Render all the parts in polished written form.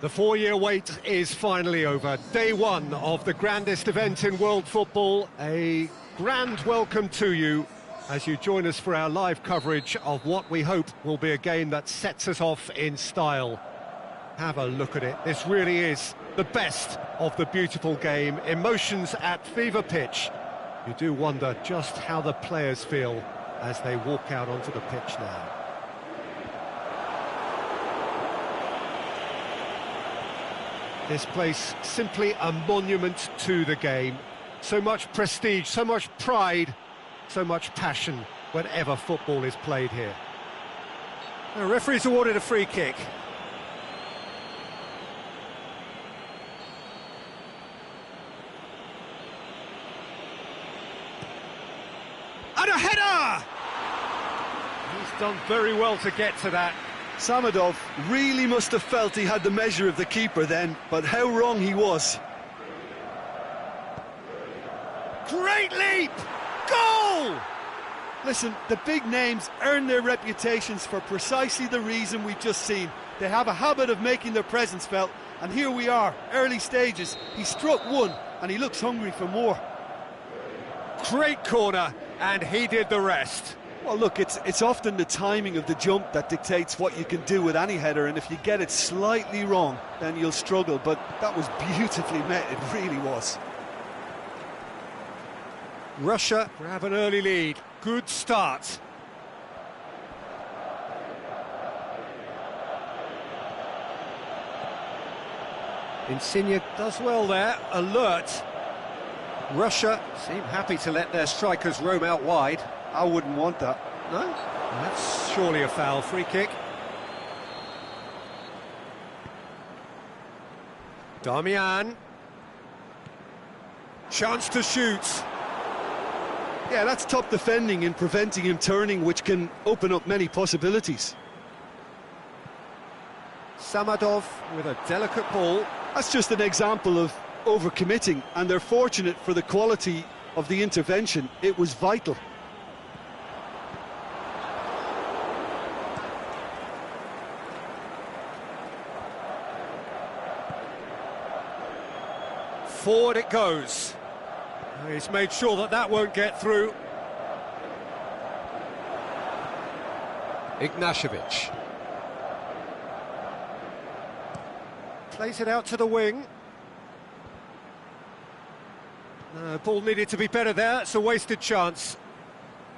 The 4-year wait is finally over. Day one of the grandest event in world football. A grand welcome to you as you join us for our live coverage of what we hope will be a game that sets us off in style. Have a look at it. This really is the best of the beautiful game. Emotions at fever pitch. You do wonder just how the players feel as they walk out onto the pitch now. This place, simply a monument to the game. So much prestige, so much pride, so much passion whenever football is played here. The referee's awarded a free kick. And a header! He's done very well to get to that. Samadov really must have felt he had the measure of the keeper then, but how wrong he was. Great leap! Goal! Listen, the big names earn their reputations for precisely the reason we've just seen. They have a habit of making their presence felt, and here we are, early stages. He struck one, and he looks hungry for more. Great corner, and he did the rest. Well, look, it's often the timing of the jump that dictates what you can do with any header, and if you get it slightly wrong, then you'll struggle, but that was beautifully met, it really was. Russia grab an early lead. Good start. Insigne does well there, alert. Russia seem happy to let their strikers roam out wide. I wouldn't want that. No? That's surely a foul. Free kick. Damian. Chance to shoot. Yeah, that's top defending and preventing him turning, which can open up many possibilities. Samadov with a delicate ball. That's just an example of overcommitting, and they're fortunate for the quality of the intervention. It was vital. Forward it goes. He's made sure that that won't get through. Ignashevich. Plays it out to the wing. No, ball needed to be better there. It's a wasted chance.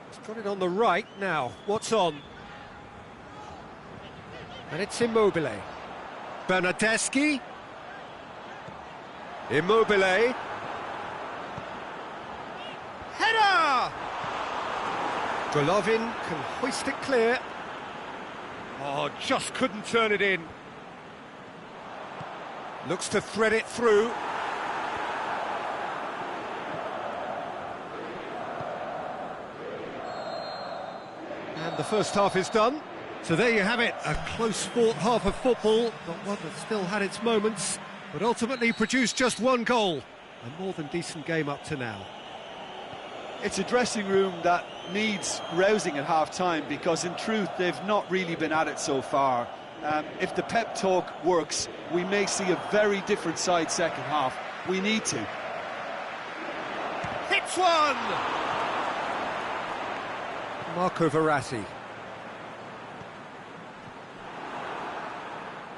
He's got it on the right now. What's on? And it's Immobile. Bernardeschi. Immobile. Header! Golovin can hoist it clear. Oh, just couldn't turn it in. Looks to thread it through. And the first half is done. So there you have it, a close fought half of football, but one that still had its moments, but ultimately produced just one goal. A more than decent game up to now. It's a dressing room that needs rousing at half-time, because in truth they've not really been at it so far. If the pep talk works, we may see a very different side second half. We need to. Hits one! Marco Verratti.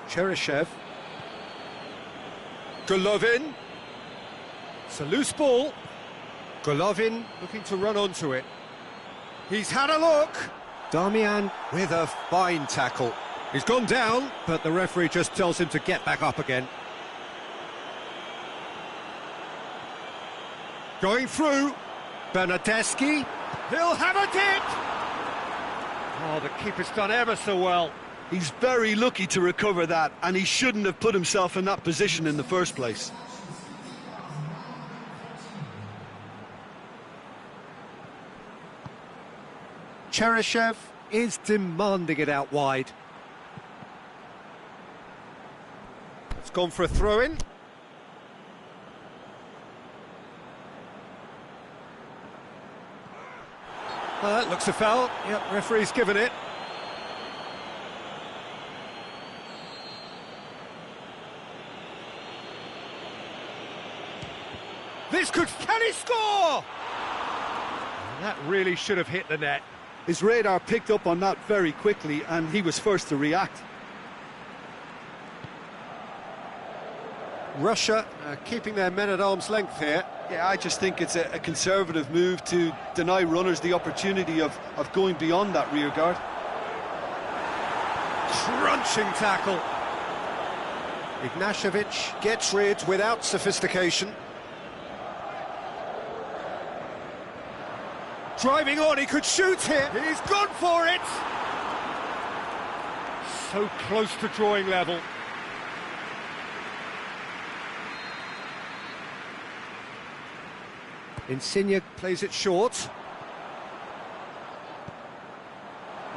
Cheryshev. Golovin. It's a loose ball. Golovin looking to run onto it. He's had a look. Damian with a fine tackle. He's gone down, but the referee just tells him to get back up again. Going through. Bernardeschi. He'll have a dip. Oh, the keeper's done ever so well. He's very lucky to recover that, and he shouldn't have put himself in that position in the first place. Cheryshev is demanding it out wide. It's gone for a throw-in. Looks a foul. Yep, referee's given it. Can he score? That really should have hit the net. His radar picked up on that very quickly, and he was first to react. Russia keeping their men at arm's length here. Yeah, I just think it's a conservative move to deny runners the opportunity of going beyond that rear guard. Crunching tackle. Ignashevich gets rid without sophistication. Driving on, he could shoot here. He's gone for it. So close to drawing level. Insigne plays it short.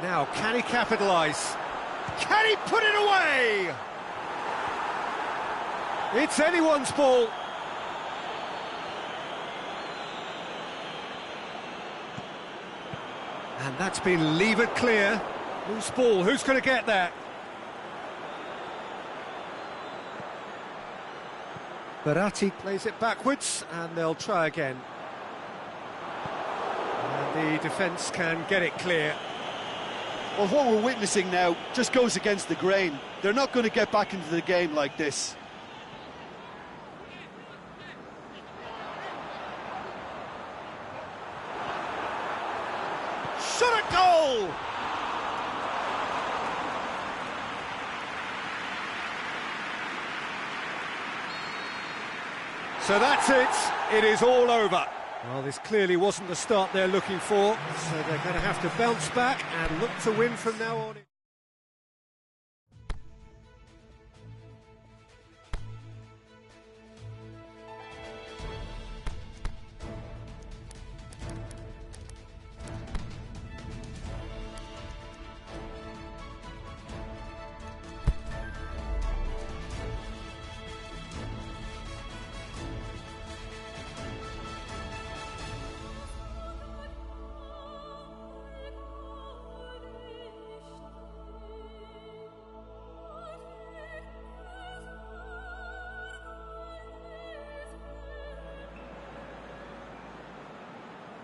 Now, can he capitalise? Can he put it away? It's anyone's ball. And that's been levered clear. Loose ball, who's going to get that? Baratti plays it backwards, and they'll try again. And the defence can get it clear. Well, what we're witnessing now just goes against the grain. They're not going to get back into the game like this. Shot a goal! So that's it. It is all over. Well, this clearly wasn't the start they're looking for, so they're going to have to bounce back and look to win from now on.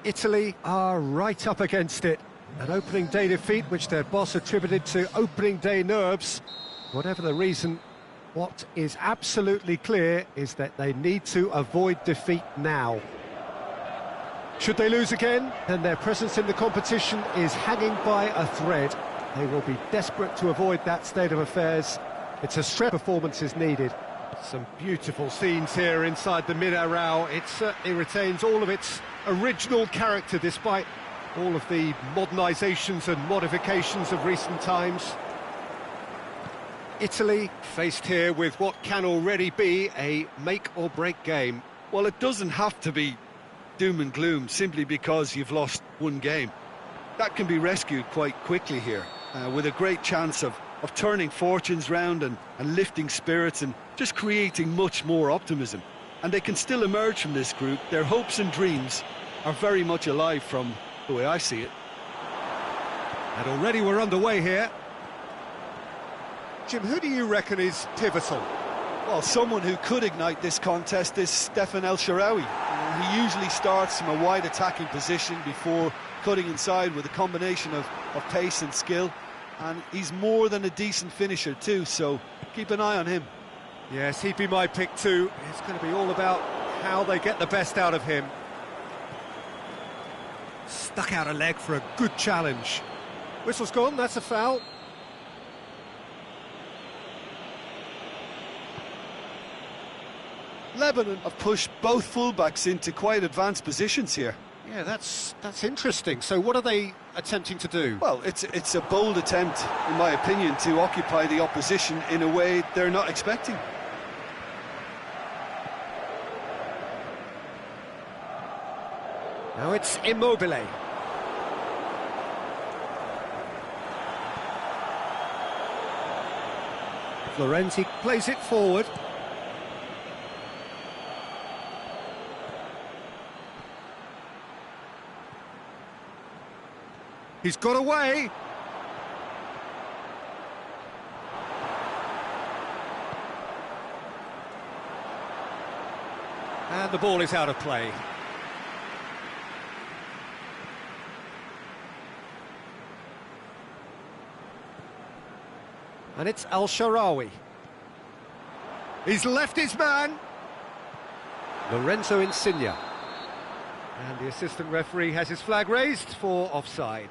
Italy are right up against it. An opening day defeat which their boss attributed to opening day nerves. Whatever the reason, what is absolutely clear is that they need to avoid defeat now. Should they lose again, then their presence in the competition is hanging by a thread. They will be desperate to avoid that state of affairs. It's a strong performance is needed. Some beautiful scenes here inside the mid-arrow. It certainly retains all of its original character despite all of the modernisations and modifications of recent times. Italy faced here with what can already be a make-or-break game. Well, it doesn't have to be doom and gloom simply because you've lost one game. That can be rescued quite quickly here, with a great chance of turning fortunes round and lifting spirits and just creating much more optimism. And they can still emerge from this group. Their hopes and dreams are very much alive from the way I see it. And already we're underway here. Jim, who do you reckon is pivotal? Well, someone who could ignite this contest is Stefan El Shaarawy. He usually starts from a wide attacking position before cutting inside with a combination of pace and skill. And he's more than a decent finisher too, so keep an eye on him. Yes, he'd be my pick too. It's going to be all about how they get the best out of him. Stuck out a leg for a good challenge. Whistle's gone, that's a foul. Lebanon have pushed both fullbacks into quite advanced positions here. Yeah, that's interesting. So what are they attempting to do? Well, it's a bold attempt, in my opinion, to occupy the opposition in a way they're not expecting. Now it's Immobile. Florenzi plays it forward. He's got away. And the ball is out of play. And it's Al-Sharawi. He's left his man. Lorenzo Insigne. And the assistant referee has his flag raised for offside.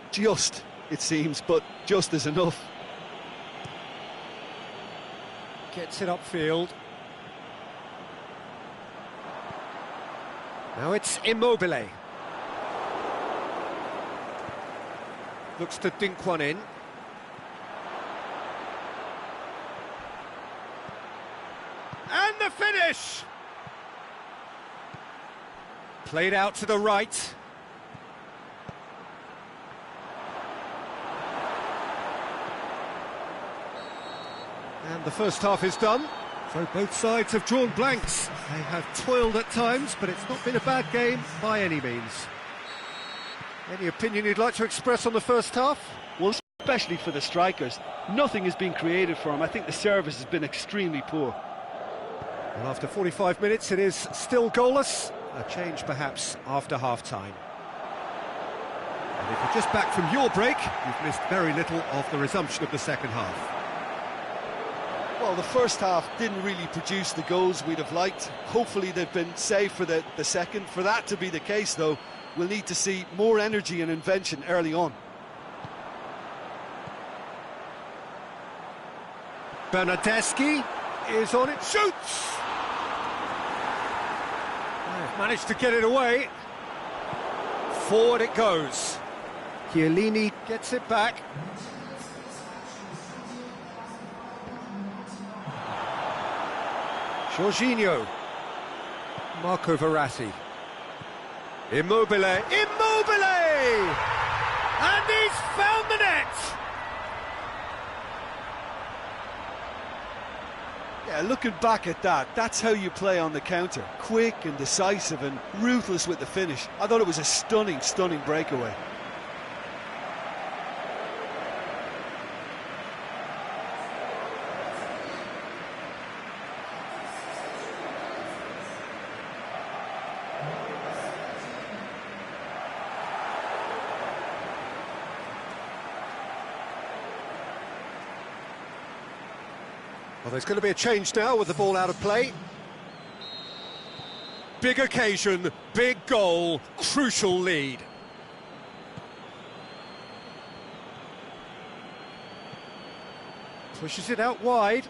Just, it seems, but just is enough. Gets it upfield. Now it's Immobile. Looks to dink one in. And the finish! Played out to the right. And the first half is done. So both sides have drawn blanks. They have toiled at times, but it's not been a bad game by any means. Any opinion you'd like to express on the first half? Well, especially for the strikers. Nothing has been created for them. I think the service has been extremely poor. Well, after 45 minutes, it is still goalless. A change, perhaps, after half-time. And if you're just back from your break, you've missed very little of the resumption of the second half. Well, the first half didn't really produce the goals we'd have liked. Hopefully they've been saved for the second. For that to be the case, though, we'll need to see more energy and invention early on. Bernardeschi is on it, shoots! They've managed to get it away. Forward it goes. Chiellini gets it back. Jorginho. Marco Verratti. Immobile. Immobile! And he's found the net! Yeah, looking back at that, that's how you play on the counter. Quick and decisive and ruthless with the finish. I thought it was a stunning, stunning breakaway. Well, there's going to be a change now with the ball out of play. Big occasion, big goal, crucial lead. Pushes it out wide.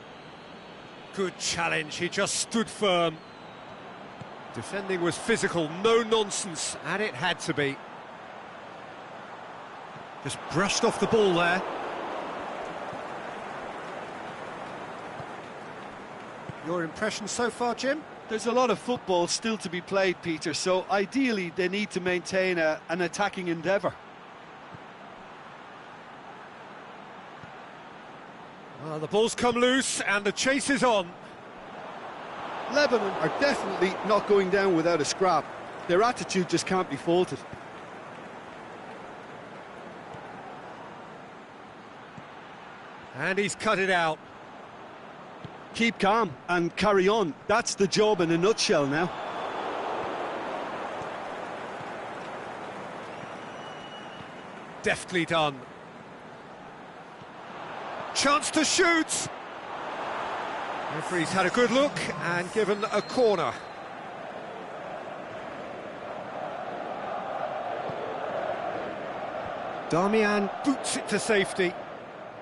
Good challenge, he just stood firm. Defending was physical, no nonsense, and it had to be. Just brushed off the ball there. Your impression so far, Jim? There's a lot of football still to be played, Peter, so ideally they need to maintain an attacking endeavour. Well, the ball's come loose and the chase is on. Lebanon are definitely not going down without a scrap. Their attitude just can't be faulted. And he's cut it out. Keep calm and carry on. That's the job in a nutshell now. Deftly done. Chance to shoot. Referee's had a good look and given a corner. Darmian boots it to safety.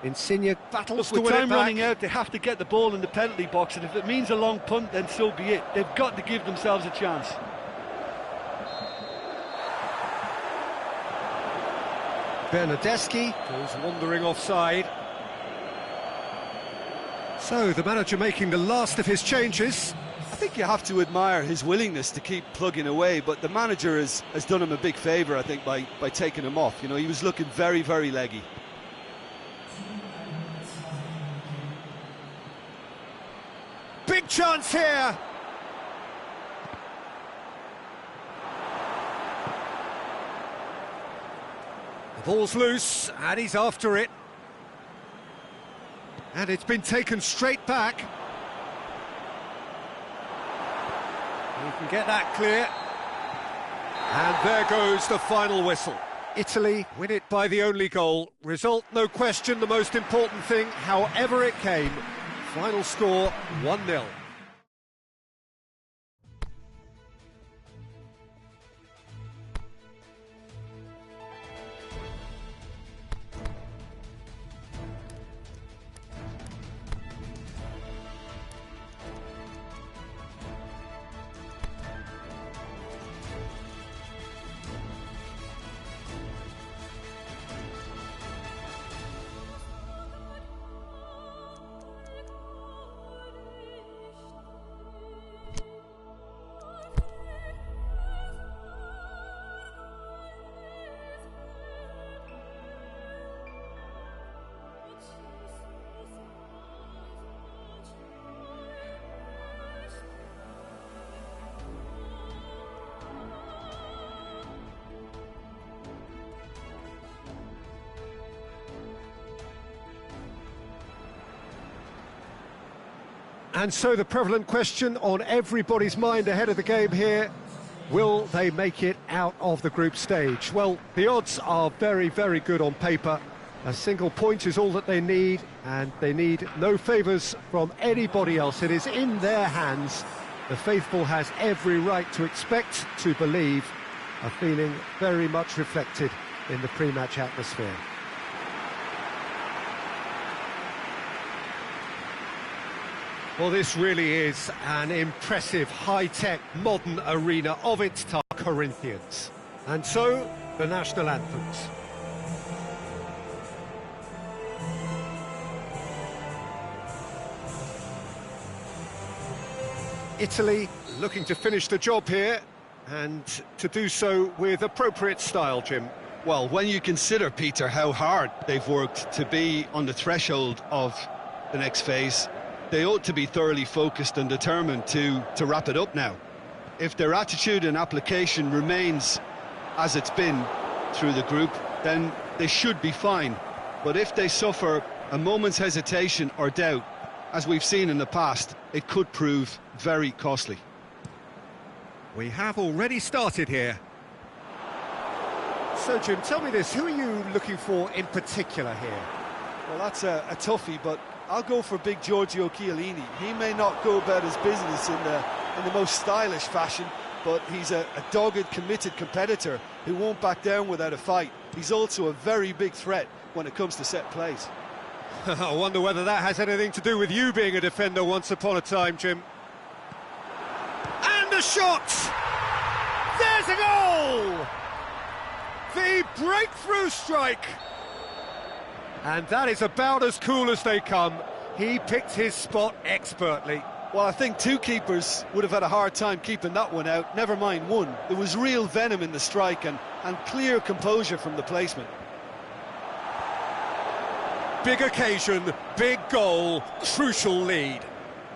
Insigne battles to win it back. With time running out, they have to get the ball in the penalty box, and if it means a long punt, then so be it. They've got to give themselves a chance. Bernardeschi goes wandering offside. So, the manager making the last of his changes. I think you have to admire his willingness to keep plugging away, but the manager has done him a big favour, I think, by taking him off. You know, he was looking very, very leggy. Big chance here! The ball's loose, and he's after it. And it's been taken straight back. He can get that clear. And there goes the final whistle. Italy win it by the only goal. Result, no question, the most important thing, however it came. Final score, 1-0. And so the prevalent question on everybody's mind ahead of the game here, will they make it out of the group stage? Well, the odds are very, very good on paper. A single point is all that they need, and they need no favours from anybody else. It is in their hands. The faithful has every right to expect, to believe, a feeling very much reflected in the pre-match atmosphere. Well, this really is an impressive, high-tech, modern arena of its time, Corinthians. And so, the national anthems. Italy looking to finish the job here, and to do so with appropriate style, Jim. Well, when you consider, Peter, how hard they've worked to be on the threshold of the next phase, they ought to be thoroughly focused and determined to wrap it up now. If their attitude and application remains as it's been through the group, then they should be fine. But if they suffer a moment's hesitation or doubt, as we've seen in the past, it could prove very costly. We have already started here. So, Jim, tell me this, who are you looking for in particular here? Well, that's a toughie, but I'll go for big Giorgio Chiellini. He may not go about his business in the most stylish fashion, but he's a dogged, committed competitor who won't back down without a fight. He's also a very big threat when it comes to set plays. I wonder whether that has anything to do with you being a defender once upon a time, Jim. And a shot! There's a goal! The breakthrough strike! And that is about as cool as they come. He picked his spot expertly. Well, I think two keepers would have had a hard time keeping that one out, never mind one. There was real venom in the strike and clear composure from the placement. Big occasion, big goal, crucial lead.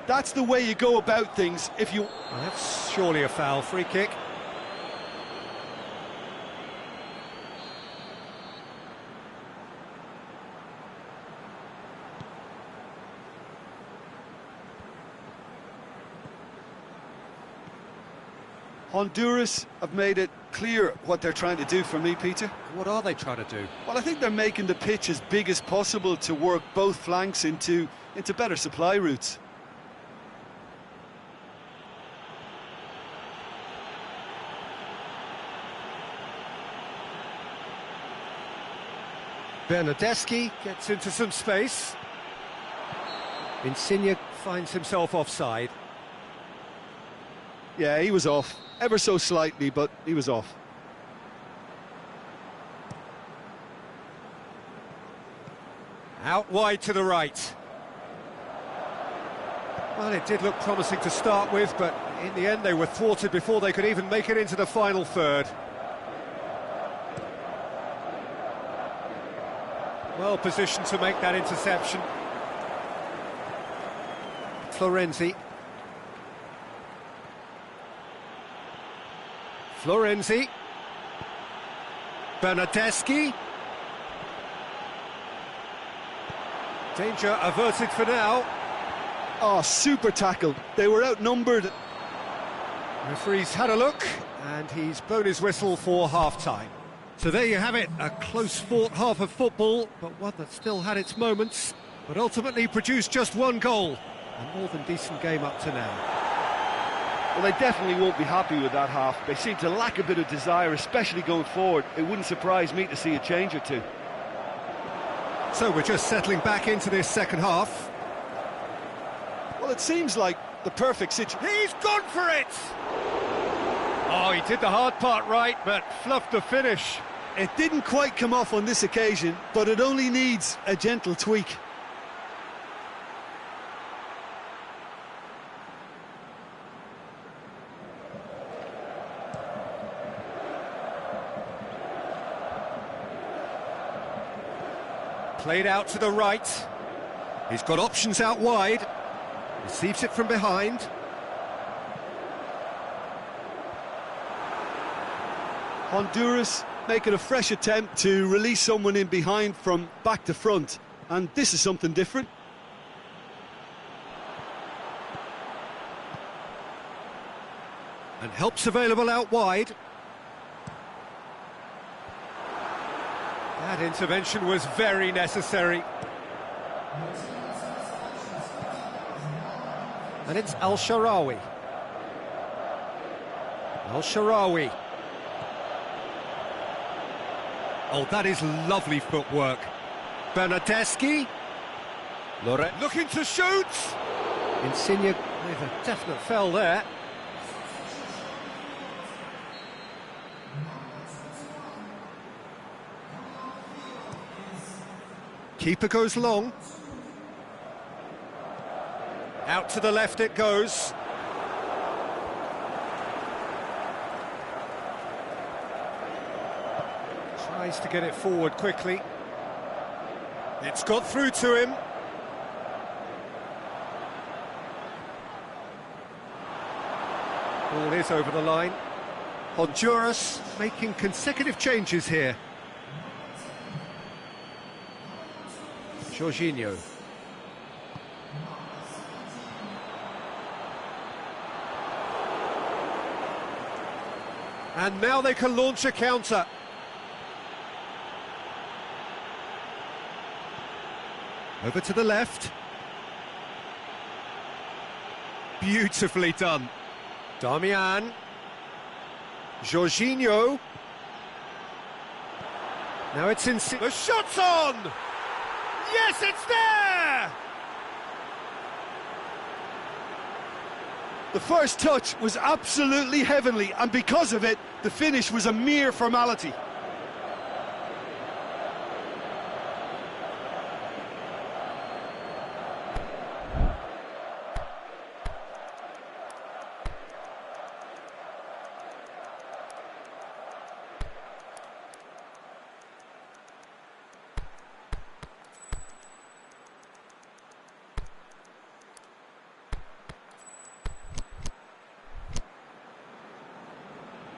That's the way you go about things if you... Well, that's surely a foul, free kick. Honduras have made it clear what they're trying to do for me, Peter. What are they trying to do? Well, I think they're making the pitch as big as possible to work both flanks into better supply routes. Bernardeschi gets into some space. Insigne finds himself offside. Yeah, he was off. Ever so slightly, but he was off. Out wide to the right. Well, it did look promising to start with, but in the end they were thwarted before they could even make it into the final third. Well positioned to make that interception. Florenzi. Bernardeschi. Danger averted for now. Oh, super tackle. They were outnumbered. Referee's had a look, and he's blown his whistle for half-time. So there you have it, a close-fought half of football, but one that still had its moments, but ultimately produced just one goal. A more than decent game up to now. Well, they definitely won't be happy with that half. They seem to lack a bit of desire, especially going forward. It wouldn't surprise me to see a change or two. So we're just settling back into this second half. Well, it seems like the perfect situation. He's gone for it! Oh, he did the hard part right, but fluffed the finish. It didn't quite come off on this occasion, but it only needs a gentle tweak. Played out to the right. He's got options out wide. Receives it from behind. Honduras making a fresh attempt to release someone in behind from back to front. And this is something different. And help's available out wide. That intervention was very necessary. And it's Al-Sharawi. Al-Sharawi. Oh, that is lovely footwork. Bernardeschi. Loret looking to shoot. Insigne with a definite foul there. Keeper goes long. Out to the left it goes. Tries to get it forward quickly. It's got through to him. Ball is over the line. Honduras making consecutive changes here. Jorginho. And now they can launch a counter. Over to the left. Beautifully done. Damian. Jorginho. Now it's in... The shot's on! Yes, it's there! The first touch was absolutely heavenly, and because of it, the finish was a mere formality.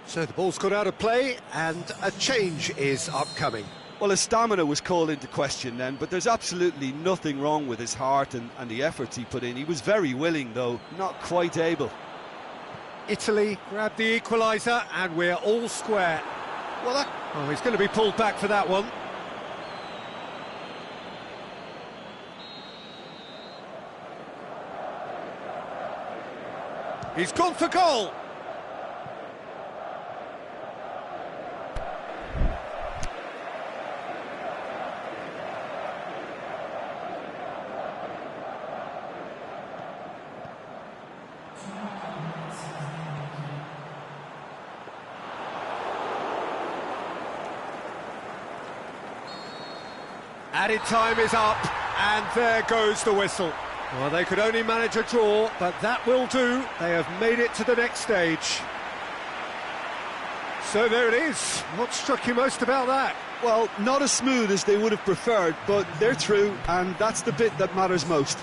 So the ball's got out of play and a change is upcoming. Well, his stamina was called into question then, but there's absolutely nothing wrong with his heart and the efforts he put in. He was very willing, though, not quite able. Italy grabbed the equaliser and we're all square. Well, oh, he's going to be pulled back for that one. He's gone for goal. Added time is up, and there goes the whistle. Well, they could only manage a draw, but that will do. They have made it to the next stage. So there it is. What struck you most about that? Well, not as smooth as they would have preferred, but they're through, and that's the bit that matters most.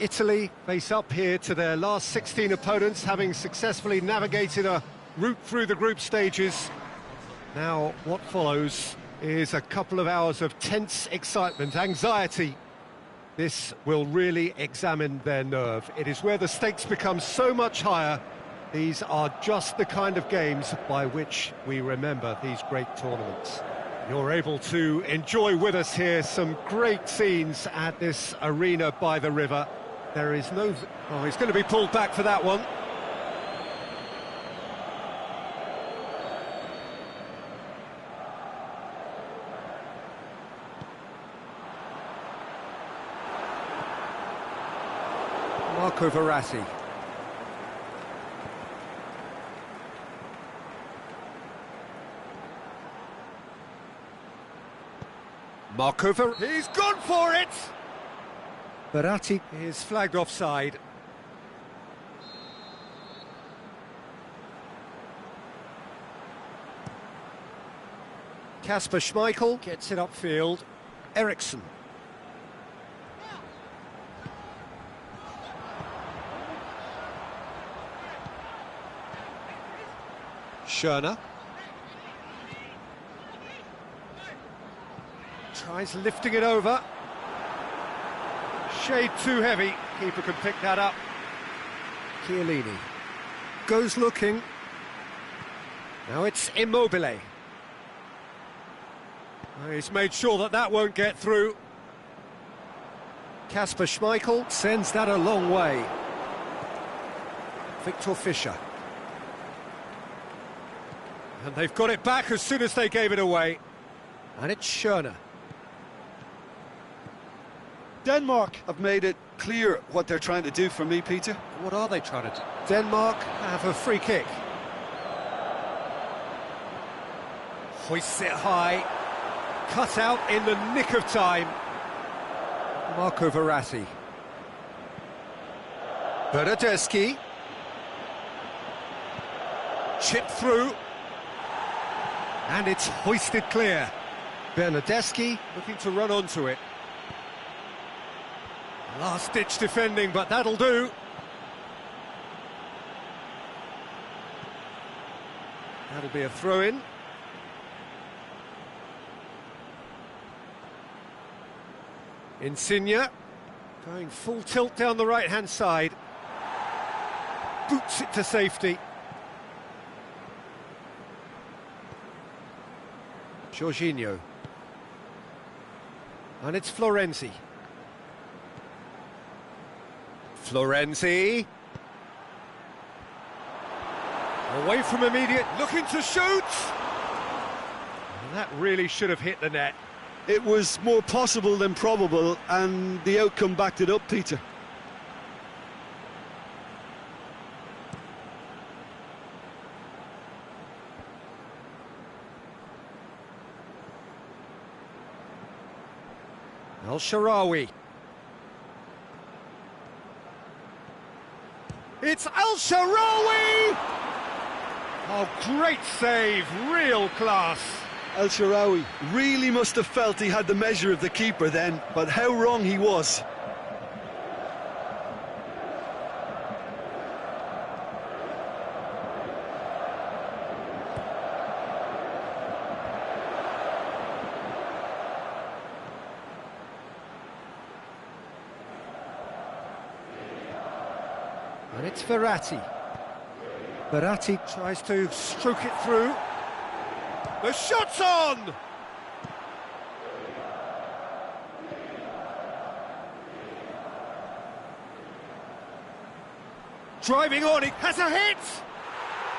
Italy face up here to their last 16 opponents, having successfully navigated a route through the group stages. Now, what follows is a couple of hours of tense excitement, anxiety. This will really examine their nerve. It is where the stakes become so much higher. These are just the kind of games by which we remember these great tournaments. You're able to enjoy with us here some great scenes at this arena by the river. There is no... Oh, he's going to be pulled back for that one. Marco Verratti. Marco Verratti. He's gone for it! Verratti is flagged offside. Kasper Schmeichel gets it upfield. Eriksson. Schöner. Tries lifting it over. Shade too heavy. Keeper can pick that up. Chiellini goes looking. Now it's Immobile. He's made sure that that won't get through. Kasper Schmeichel sends that a long way. Victor Fischer. And they've got it back as soon as they gave it away. And it's Schöner. Denmark have made it clear what they're trying to do for me, Peter. What are they trying to do? Denmark have a free kick. Hoists it high. Cut out in the nick of time. Marco Verratti. Bernardeschi. Chipped through. And it's hoisted clear. Bernardeschi looking to run onto it. Last-ditch defending, but that'll do. That'll be a throw-in. Insigne going full tilt down the right-hand side. Boots it to safety. Jorginho. And it's Florenzi. Florenzi. Away from immediate, looking to shoot! And that really should have hit the net. It was more possible than probable, and the outcome backed it up, Peter. El-Shaarawy. It's El-Shaarawy! Oh, great save, real class. El-Shaarawy really must have felt he had the measure of the keeper then, but how wrong he was. And it's Verratti. Verratti tries to stroke it through. The shot's on! Driving on, he has a hit!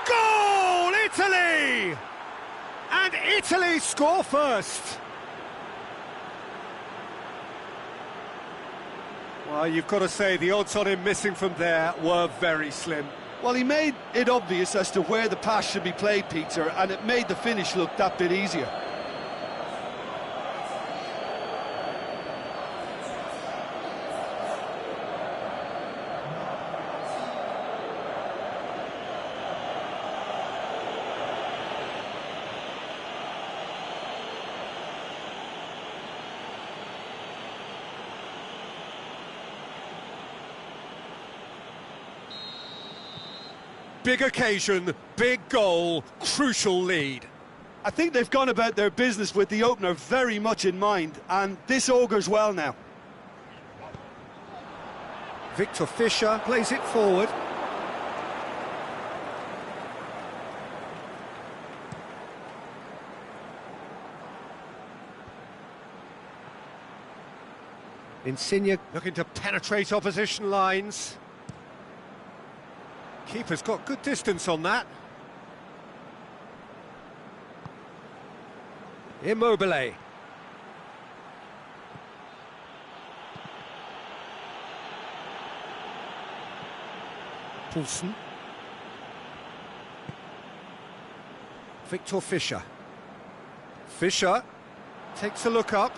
Goal, Italy! And Italy score first. Well, you've got to say the odds on him missing from there were very slim. Well, he made it obvious as to where the pass should be played, Peter, and it made the finish look that bit easier. Big occasion, big goal, crucial lead. I think they've gone about their business with the opener very much in mind, and this augurs well now. Victor Fischer plays it forward. Insigne looking to penetrate opposition lines. Keeper's got good distance on that. Immobile. Poulsen. Victor Fischer. Fischer takes a look up.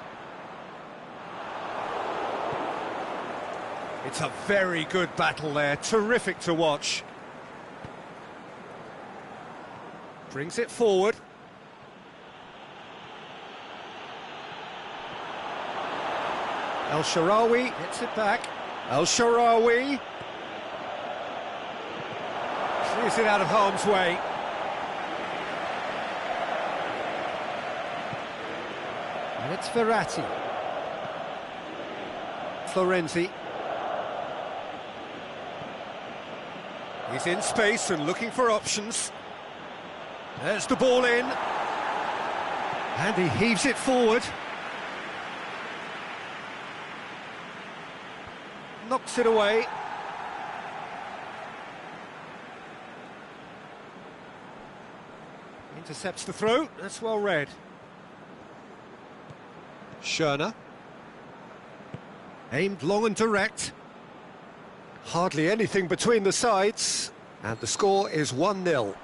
It's a very good battle there, terrific to watch. Brings it forward. El Shaarawy gets it back. El Shaarawy clears it out of harm's way. And it's Verratti. Florenzi. He's in space and looking for options. There's the ball in. And he heaves it forward. Knocks it away. Intercepts the throw. That's well read. Schöner. Aimed long and direct. Hardly anything between the sides. And the score is 1-0.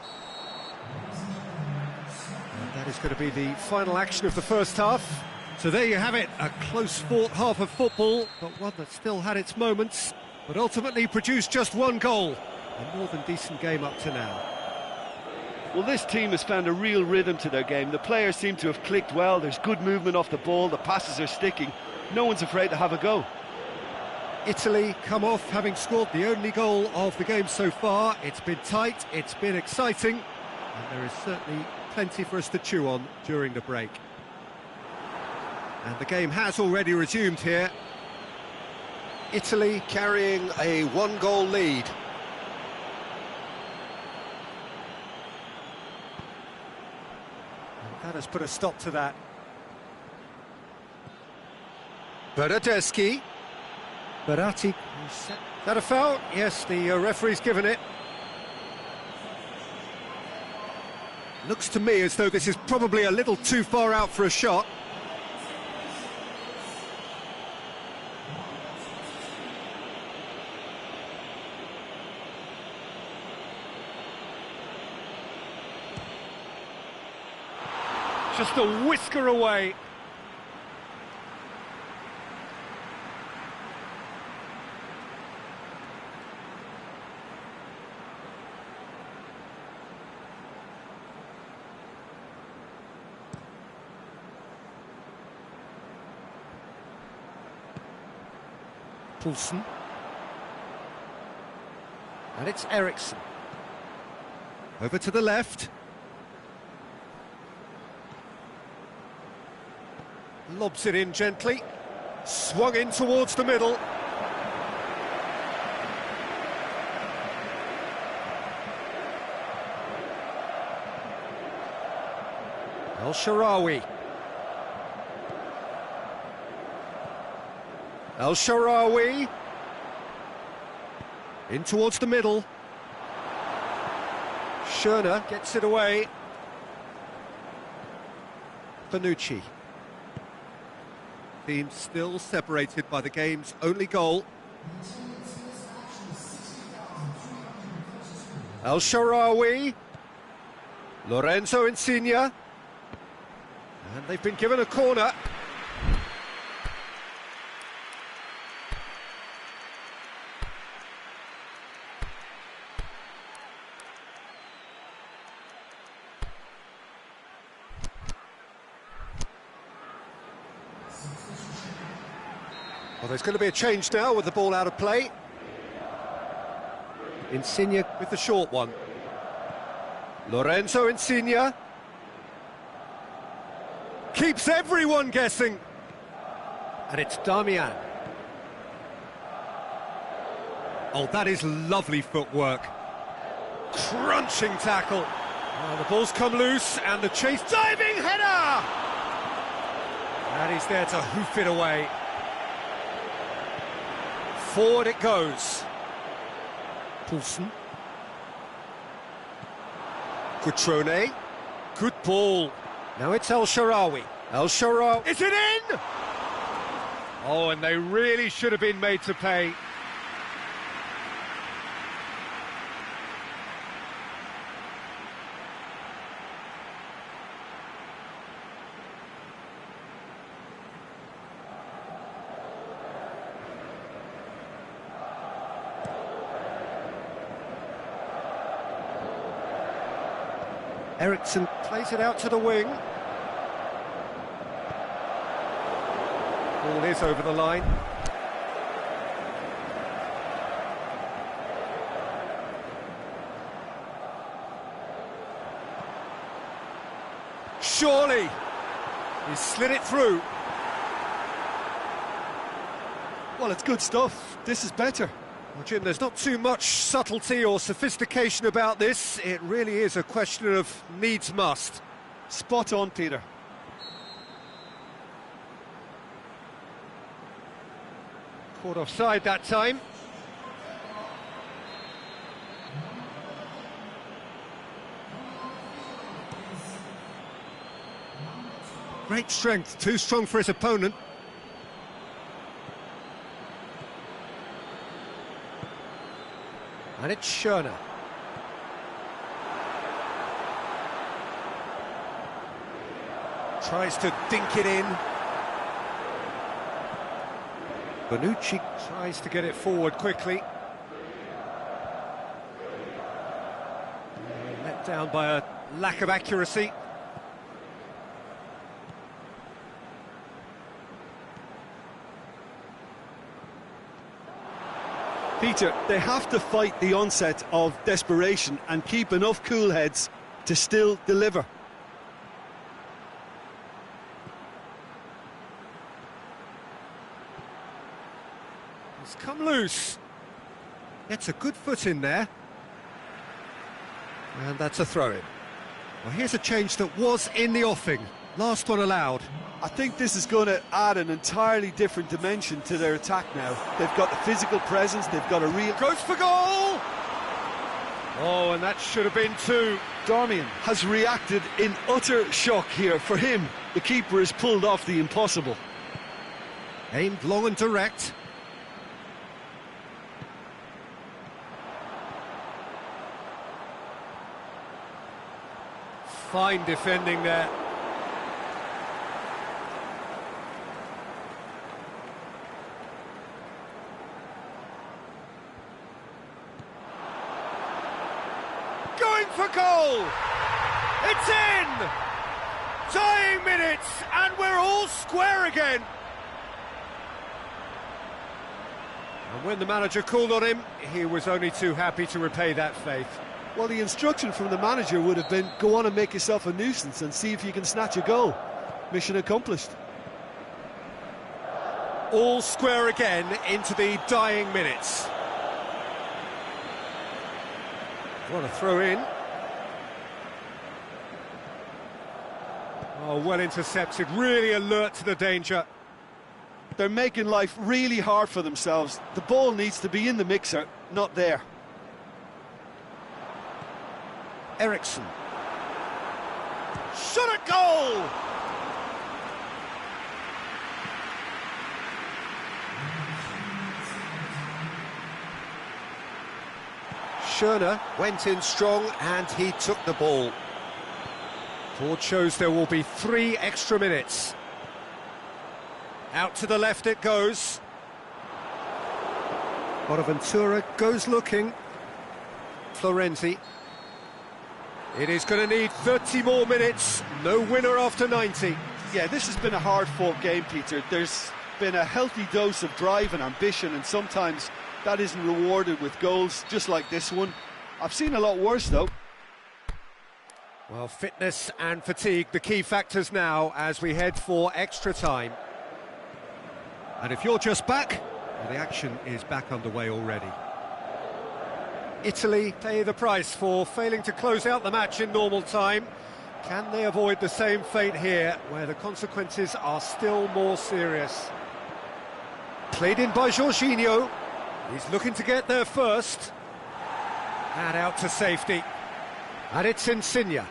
And that is going to be the final action of the first half. So there you have it, a close-fought half of football, but one that still had its moments, but ultimately produced just one goal. A more than decent game up to now. Well, this team has found a real rhythm to their game. The players seem to have clicked well. There's good movement off the ball. The passes are sticking. No one's afraid to have a go. Italy come off having scored the only goal of the game so far. It's been tight, it's been exciting, and there is certainly plenty for us to chew on during the break. And the game has already resumed here. Italy carrying a one-goal lead. And that has put a stop to that. Bernardeschi. Verratti. Is that a foul? Yes, the referee's given it. Looks to me as though this is probably a little too far out for a shot. Just a whisker away. Poulsen. And it's Eriksson. Over to the left. Lobs it in gently. Swung in towards the middle. El Shaarawy. El Shaarawy. In towards the middle. Schöner gets it away. Bonucci. Team still separated by the game's only goal. El Shaarawy. Lorenzo Insigne. And they've been given a corner. Well, there's going to be a change now with the ball out of play. Insigne with the short one. Lorenzo Insigne. Keeps everyone guessing. And it's Damian. Oh, that is lovely footwork. Crunching tackle. Oh, the ball's come loose, and the chase diving header! And he's there to hoof it away. Forward it goes. Poulsen. Cutrone. Good ball. Now it's El Shaarawy. El Shaarawy. Is it in? Oh, and they really should have been made to pay. Eriksson plays it out to the wing. Ball is over the line. Surely! He slid it through. Well, it's good stuff. This is better. Well, Jim, there's not too much subtlety or sophistication about this. It really is a question of needs must. Spot on, Peter. Caught offside that time. Great strength, too strong for his opponent. And it's Schöne. Tries to dink it in. Bonucci tries to get it forward quickly. Let down by a lack of accuracy. Peter, they have to fight the onset of desperation and keep enough cool heads to still deliver. It's come loose. Gets a good foot in there. And that's a throw-in. Well, here's a change that was in the offing. Last one allowed. I think this is going to add an entirely different dimension to their attack now. They've got the physical presence, they've got a real... Goes for goal! Oh, and that should have been two. Darmian has reacted in utter shock here. For him, the keeper has pulled off the impossible. Aimed long and direct. Fine defending there. Going for goal! It's in! Dying minutes, and we're all square again. And when the manager called on him, he was only too happy to repay that faith. Well, the instruction from the manager would have been, go on and make yourself a nuisance and see if you can snatch a goal. Mission accomplished. All square again into the dying minutes. What a throw in. Oh, well intercepted, really alert to the danger. They're making life really hard for themselves. The ball needs to be in the mixer, not there. Eriksson. Shot at goal! Schöne went in strong and he took the ball. Board shows there will be 3 extra minutes. Out to the left it goes. Bonaventura goes looking. Florenzi. It is going to need 30 more minutes. No winner after 90. Yeah, this has been a hard-fought game, Peter. There's been a healthy dose of drive and ambition, and sometimes that isn't rewarded with goals, just like this one. I've seen a lot worse, though. Well, fitness and fatigue, the key factors now as we head for extra time. And if you're just back, well, the action is back underway already. Italy pay the price for failing to close out the match in normal time. Can they avoid the same fate here, where the consequences are still more serious? Played in by Jorginho. He's looking to get there first. And out to safety. And it's Insigne.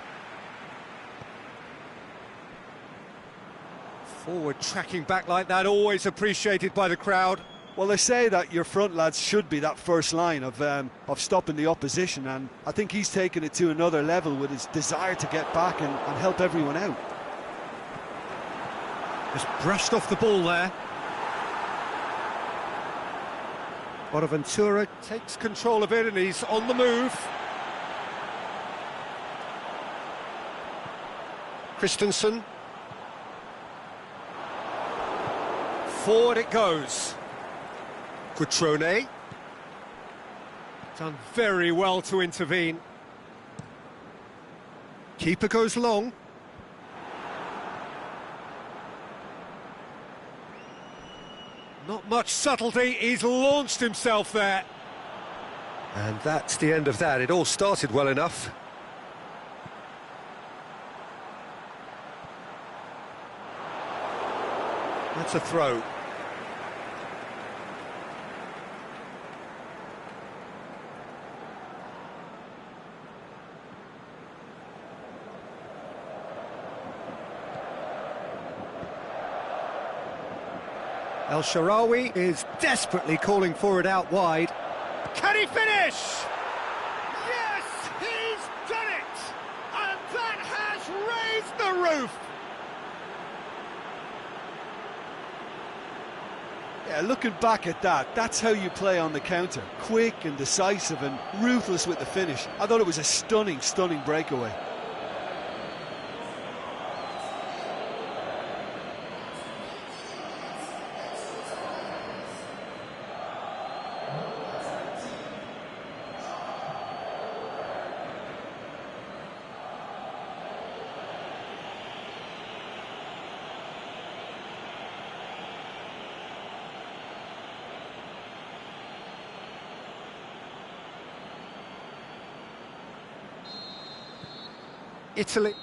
Forward tracking back like that, always appreciated by the crowd. Well, they say that your front lads should be that first line of stopping the opposition, and I think he's taken it to another level with his desire to get back and help everyone out. Just brushed off the ball there. Bonaventura takes control of it and he's on the move. Christensen. Forward it goes. Cutrone. Done very well to intervene. Keeper goes long. Not much subtlety, he's launched himself there. And that's the end of that. It all started well enough. That's a throw. El Shaarawy is desperately calling for it out wide. Can he finish? Yes, he's done it! And that has raised the roof! Yeah, looking back at that, that's how you play on the counter. Quick and decisive and ruthless with the finish. I thought it was a stunning, stunning breakaway. Italy.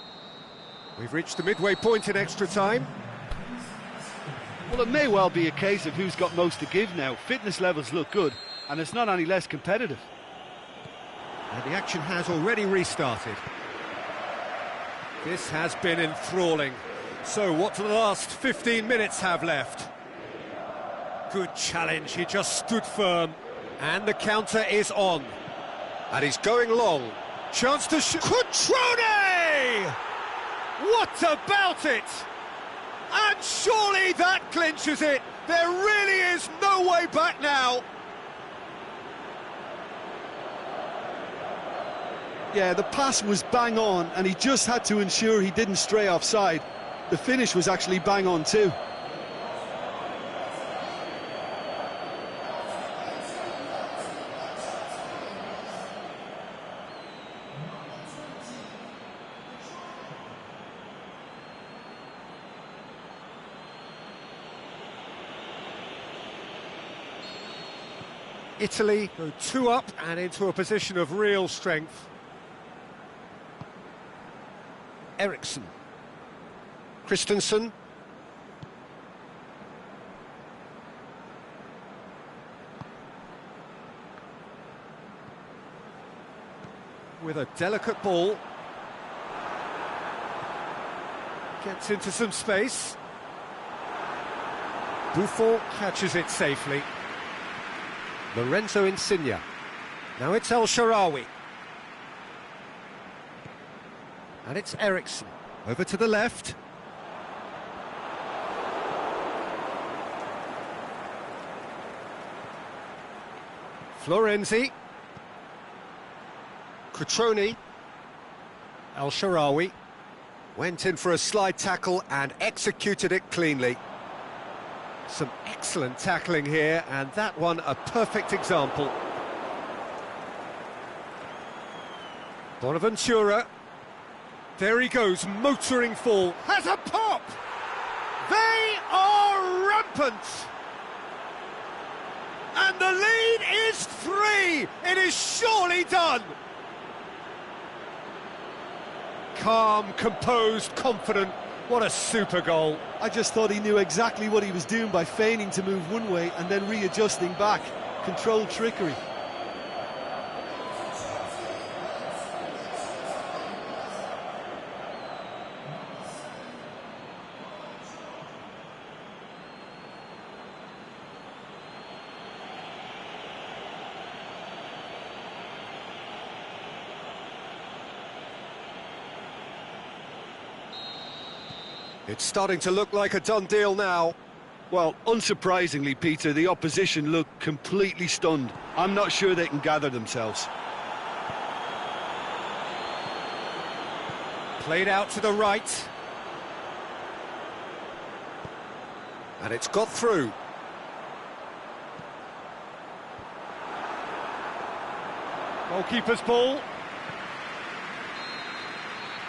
We've reached the midway point in extra time. Well, it may well be a case of who's got most to give now. Fitness levels look good, and it's not any less competitive. And the action has already restarted. This has been enthralling. So what do the last 15 minutes have left? Good challenge, he just stood firm. And the counter is on. And he's going long. Chance to shoot. Cutrone! What about it? And surely that clinches it. There really is no way back now. Yeah, the pass was bang on, and he just had to ensure he didn't stray offside. The finish was actually bang on too. Italy go 2 up and into a position of real strength. Eriksson. Christensen. With a delicate ball. Gets into some space. Buffon catches it safely. Lorenzo Insigne. Now it's El Shaarawy. And it's Eriksson. Over to the left. Florenzi. Cutrone. El Shaarawy. Went in for a slide tackle and executed it cleanly. Some excellent tackling here, and that one a perfect example. There he goes, motoring full. Has a pop! They are rampant! And the lead is 3! It is surely done! Calm, composed, confident. What a super goal. I just thought he knew exactly what he was doing by feigning to move one way and then readjusting back. Controlled trickery. It's starting to look like a done deal now. Well, unsurprisingly, Peter, the opposition look completely stunned. I'm not sure they can gather themselves. Played out to the right. And it's got through. Goalkeeper's ball.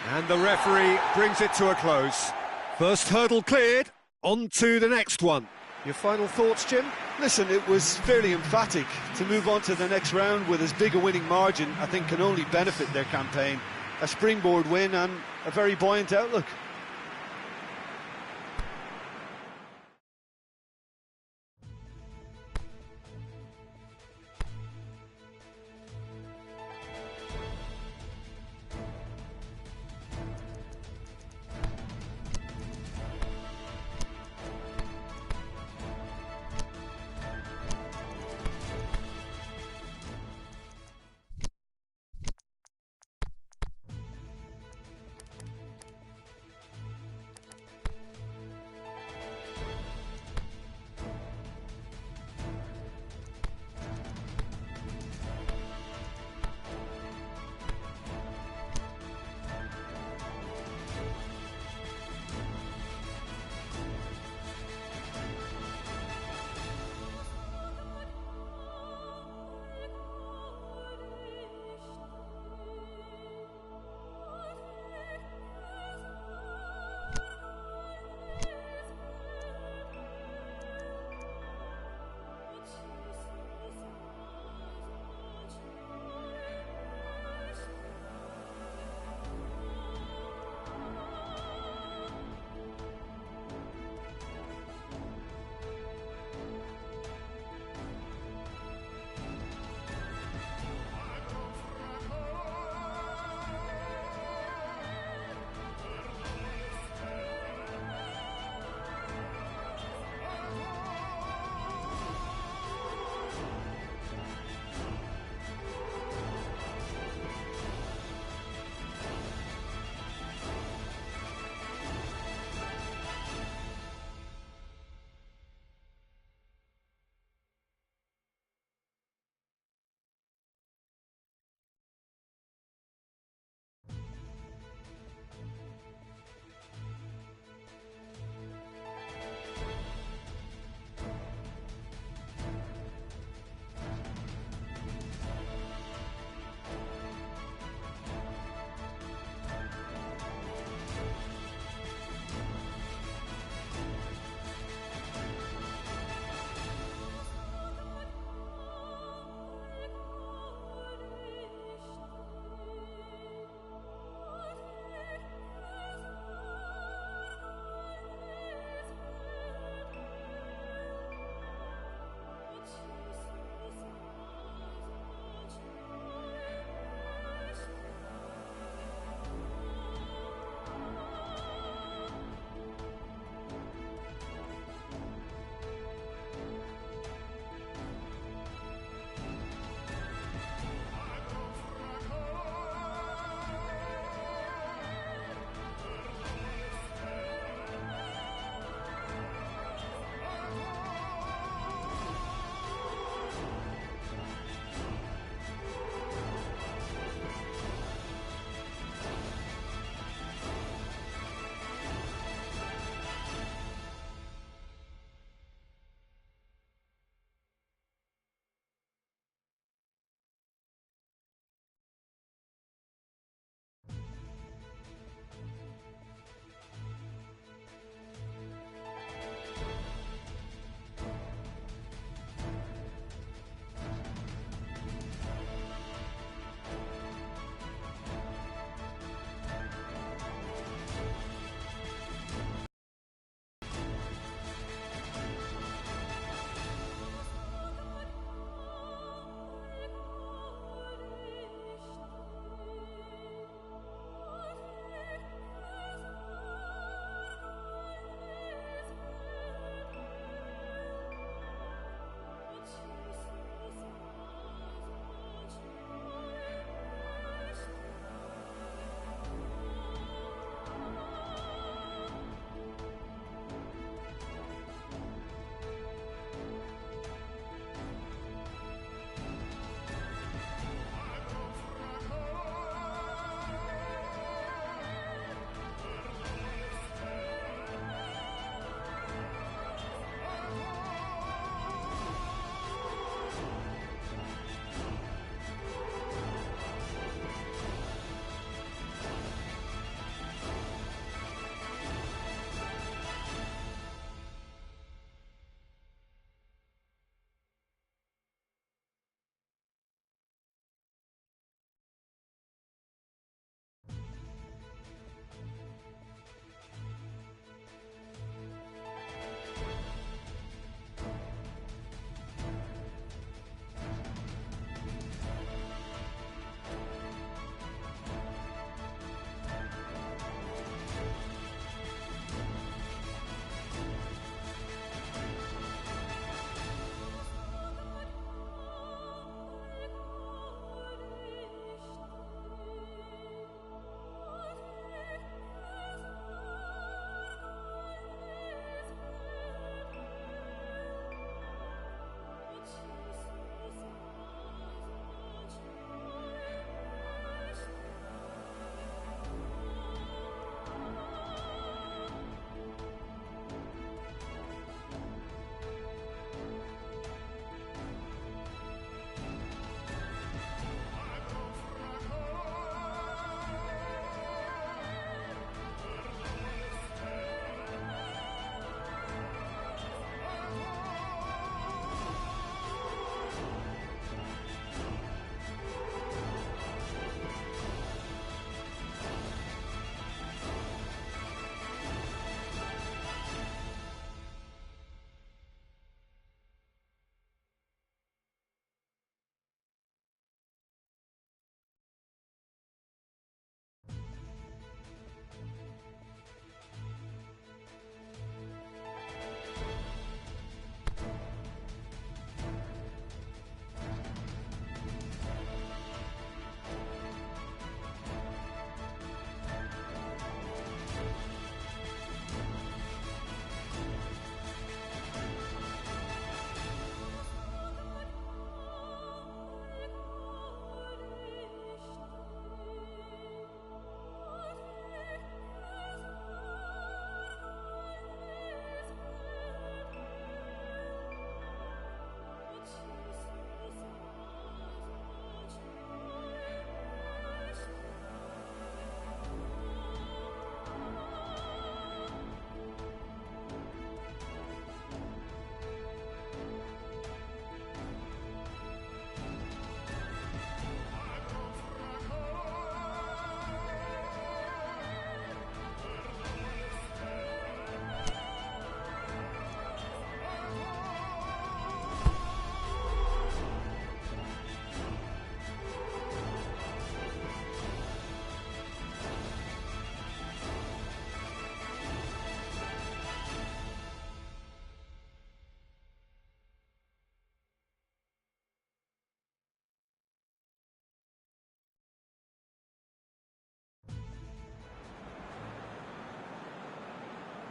And the referee brings it to a close. First hurdle cleared, on to the next one. Your final thoughts, Jim? Listen, it was fairly emphatic. To move on to the next round with as big a winning margin, I think can only benefit their campaign. A springboard win and a very buoyant outlook.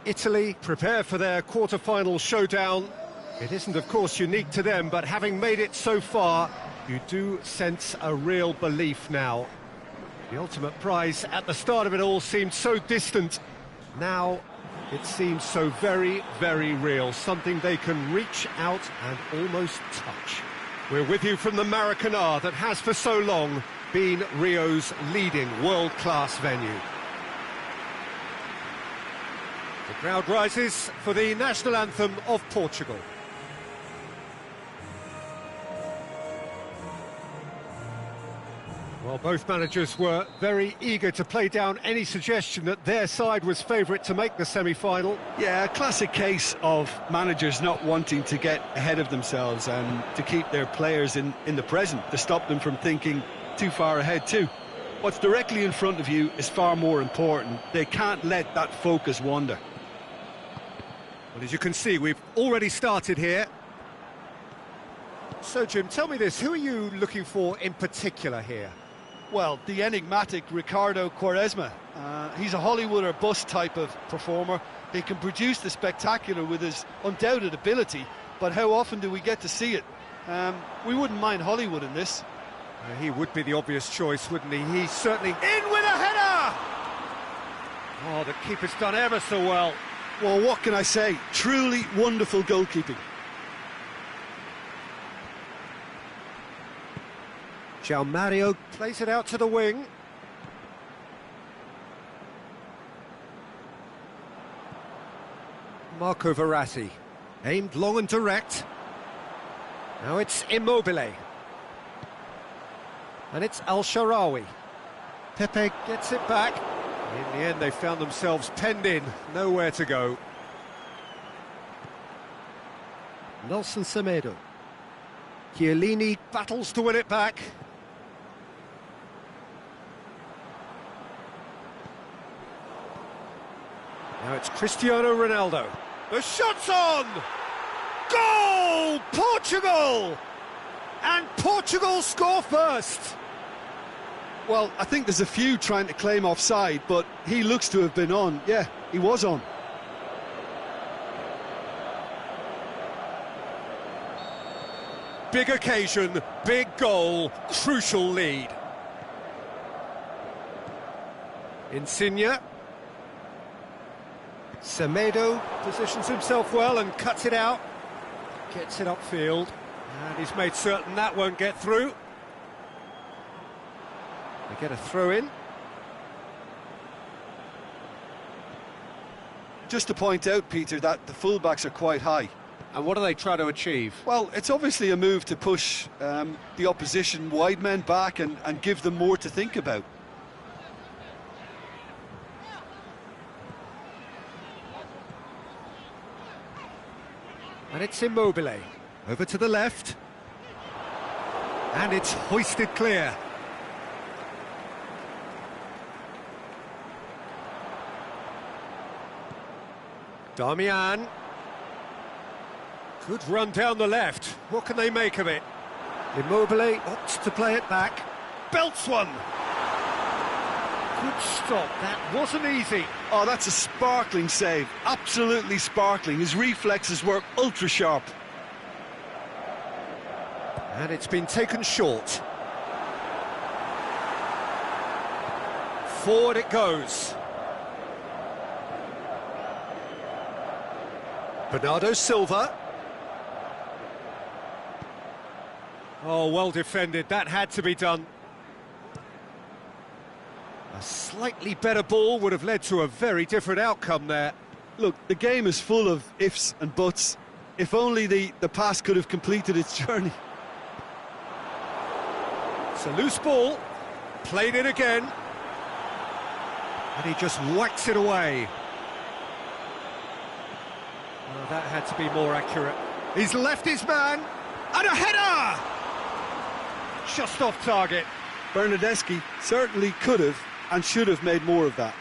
Italy prepare for their quarter-final showdown. It isn't, of course, unique to them, but having made it so far, you do sense a real belief now. The ultimate prize at the start of it all seemed so distant. Now it seems so very, very real, something they can reach out and almost touch. We're with you from the Maracanã that has for so long been Rio's leading world-class venue. The crowd rises for the national anthem of Portugal. Well, both managers were very eager to play down any suggestion that their side was favourite to make the semi-final. Yeah, a classic case of managers not wanting to get ahead of themselves and to keep their players in the present, to stop them from thinking too far ahead too. What's directly in front of you is far more important. They can't let that focus wander. Well, as you can see, we've already started here. So, Jim, tell me this, who are you looking for in particular here? Well, the enigmatic Ricardo Quaresma. He's a Hollywood or bust type of performer. He can produce the spectacular with his undoubted ability, but how often do we get to see it? We wouldn't mind Hollywood in this. He would be the obvious choice, wouldn't he? He's certainly in with a header! Oh, the keeper's done ever so well. Well, what can I say? Truly wonderful goalkeeping. João Mario plays it out to the wing. Marco Verratti, aimed long and direct. Now it's Immobile. And it's Al-Sharawi. Pepe gets it back. In the end, they found themselves penned in, nowhere to go. Nelson Semedo. Chiellini battles to win it back. Now it's Cristiano Ronaldo. The shot's on! Goal! Portugal! And Portugal score first! Well, I think there's a few trying to claim offside, but he looks to have been on. Yeah, he was on. Big occasion, big goal, crucial lead. Insigne. Semedo positions himself well and cuts it out. Gets it upfield. And he's made certain that won't get through. They get a throw in. Just to point out, Peter, that the fullbacks are quite high. And what do they try to achieve? Well, it's obviously a move to push the opposition wide men back and give them more to think about. And it's Immobile. Over to the left. And it's hoisted clear. Darmian. Good run down the left. What can they make of it? Immobile opts to play it back. Belts one. Good stop. That wasn't easy. Oh, that's a sparkling save. Absolutely sparkling. His reflexes were ultra sharp. And it's been taken short. Forward it goes. Bernardo Silva. Oh, well defended. That had to be done. A slightly better ball would have led to a very different outcome there. Look, the game is full of ifs and buts. If only the pass could have completed its journey. It's a loose ball. Played it again. And he just whacks it away. Oh, that had to be more accurate. He's left his man. And a header! Just off target. Bernardeschi certainly could have and should have made more of that.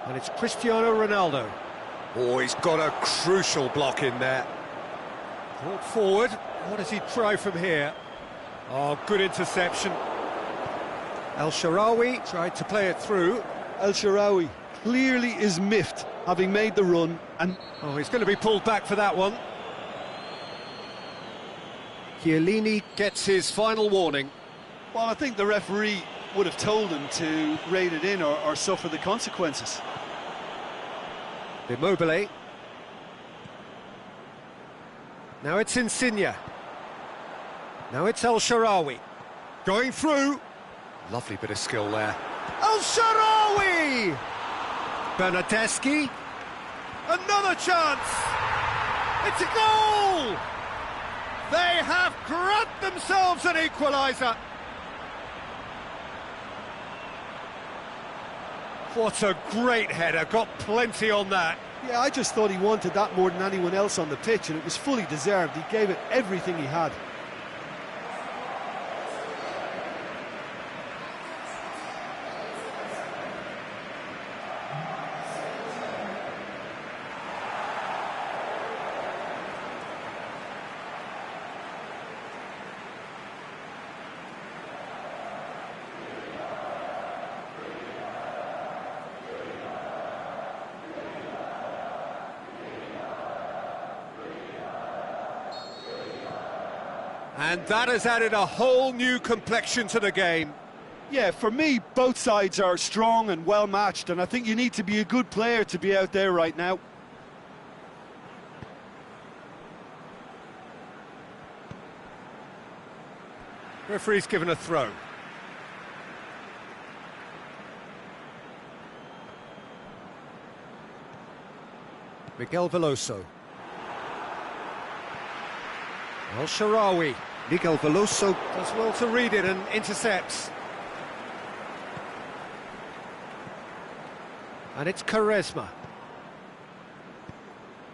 And it's Cristiano Ronaldo. Oh, he's got a crucial block in there. Brought forward. What does he try from here? Oh, good interception. El Shaarawy tried to play it through. El Shaarawy clearly is miffed, having made the run, and... Oh, he's going to be pulled back for that one. Chiellini gets his final warning. Well, I think the referee would have told him to rein it in or suffer the consequences. Immobile. Now it's Insigne. Now it's El Shaarawy. Going through. Lovely bit of skill there. El Shaarawy! Bernardeschi. Another chance! It's a goal! They have grabbed themselves an equaliser. What a great header, got plenty on that. Yeah, I just thought he wanted that more than anyone else on the pitch, and it was fully deserved. He gave it everything he had. And that has added a whole new complexion to the game. Yeah, for me, both sides are strong and well matched, and I think you need to be a good player to be out there right now. Referee's given a throw. Miguel Veloso. El Shaarawy. Miguel Veloso does well to read it and intercepts. And it's Quaresma.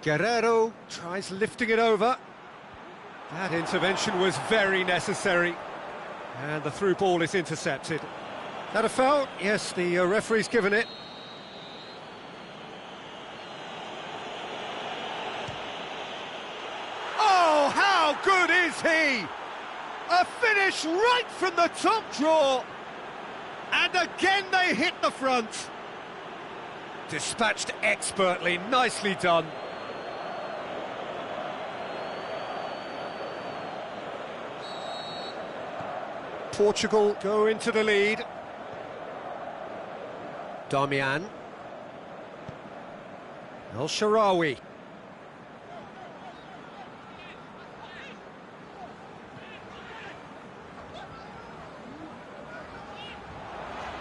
Guerrero tries lifting it over. That intervention was very necessary. And the through ball is intercepted. Is that a foul? Yes, the referee's given it. Oh, how good is he? A finish right from the top draw. And again they hit the front. Dispatched expertly, nicely done. Portugal go into the lead. Darmian. El Shaarawy.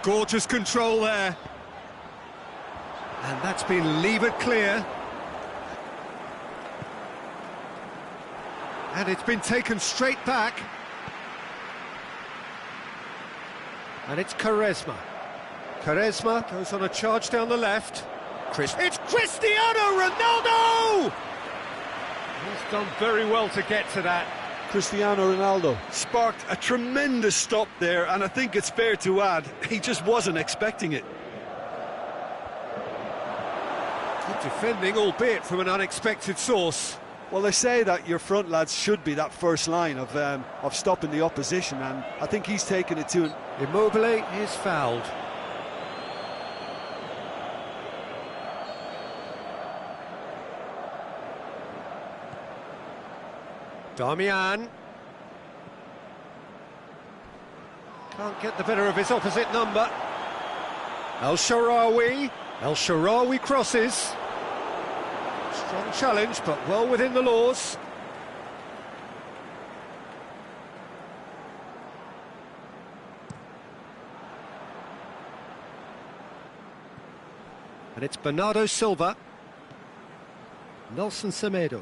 Gorgeous control there. And that's been levered clear. And it's been taken straight back. And it's Quaresma. Quaresma goes on a charge down the left. It's Cristiano Ronaldo! He's done very well to get to that. Cristiano Ronaldo sparked a tremendous stop there, and I think it's fair to add, he just wasn't expecting it. Good defending, albeit from an unexpected source. Well, they say that your front lads should be that first line of stopping the opposition, and I think he's taken it to him. Immobile is fouled. Darmian. Can't get the better of his opposite number. El Shaarawy. El Shaarawy crosses. Strong challenge, but well within the laws. And it's Bernardo Silva. Nelson Semedo.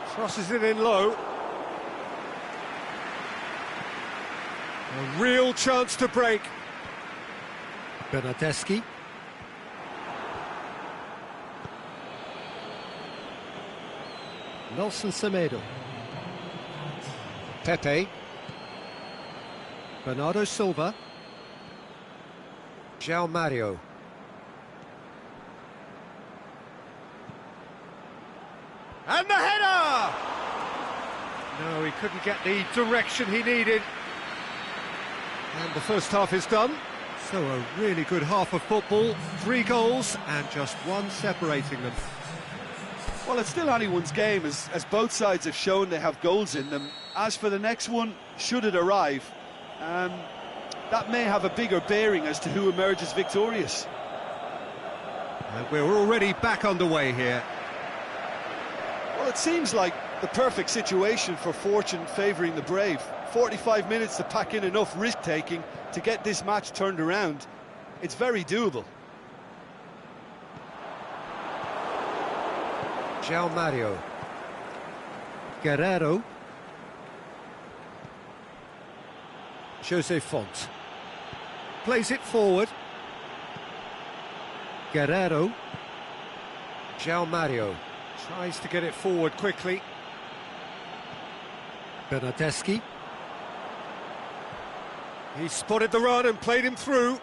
Crosses it in low. A real chance to break. Bernardeschi. Nelson Semedo. Pepe. Bernardo Silva. João Mario. And the header! No, he couldn't get the direction he needed. And the first half is done. So a really good half of football. 3 goals and just one separating them. Well, it's still anyone's game, as both sides have shown they have goals in them. As for the next one, should it arrive, that may have a bigger bearing as to who emerges victorious. And we're already back underway here. Well, it seems like the perfect situation for fortune favouring the brave. 45 minutes to pack in enough risk-taking to get this match turned around. It's very doable. João Mario. Guerreiro. Jose Font. Plays it forward. Guerreiro. João Mario. Tries to get it forward quickly. Bernardeschi. He spotted the run and played him through.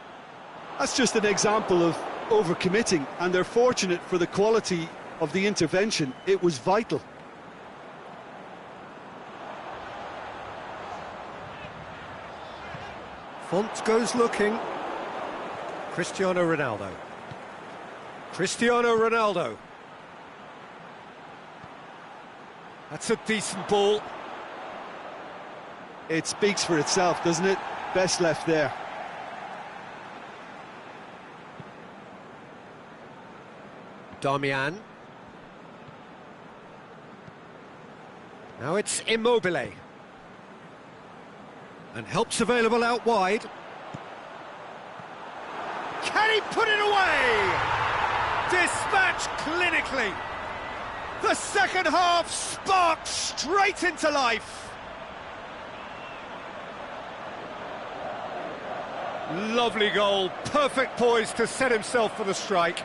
That's just an example of overcommitting, and they're fortunate for the quality of the intervention. It was vital. Font goes looking. Cristiano Ronaldo. Cristiano Ronaldo. That's a decent ball. It speaks for itself, doesn't it? Best left there. Darmian. Now it's Immobile. And help's available out wide. Can he put it away? Dispatched clinically. The second half sparked straight into life. Lovely goal, perfect poise to set himself for the strike.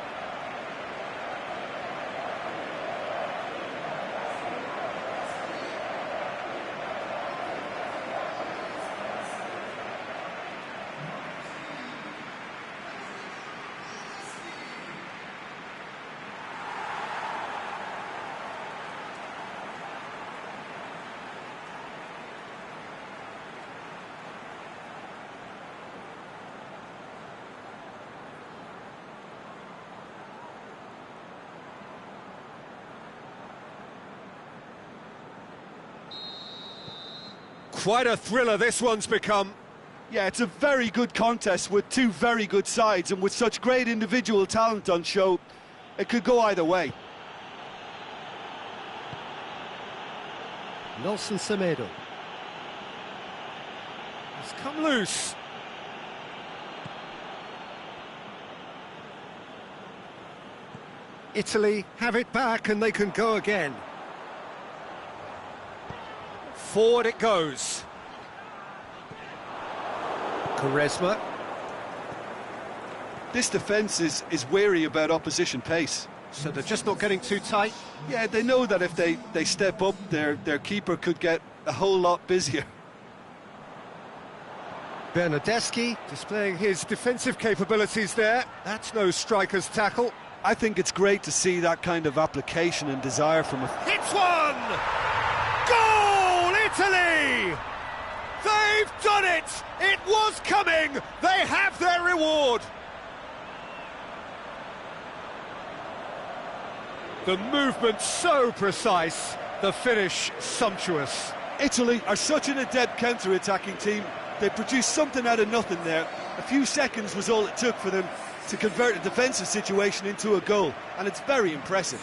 Quite a thriller this one's become. Yeah, it's a very good contest with two very good sides, and with such great individual talent on show, it could go either way. Nelson Semedo. It's come loose. Italy have it back and they can go again. Forward it goes. Quaresma. This defence is wary about opposition pace. So they're just not getting too tight? Yeah, they know that if they step up, their keeper could get a whole lot busier. Bernardeschi displaying his defensive capabilities there. That's no striker's tackle. I think it's great to see that kind of application and desire from a... Hits one! Goal, Italy! They've done it! It was coming! They have their reward! The movement so precise, the finish sumptuous. Italy are such an adept counter-attacking team. They produced something out of nothing there. A few seconds was all it took for them to convert a defensive situation into a goal, and it's very impressive.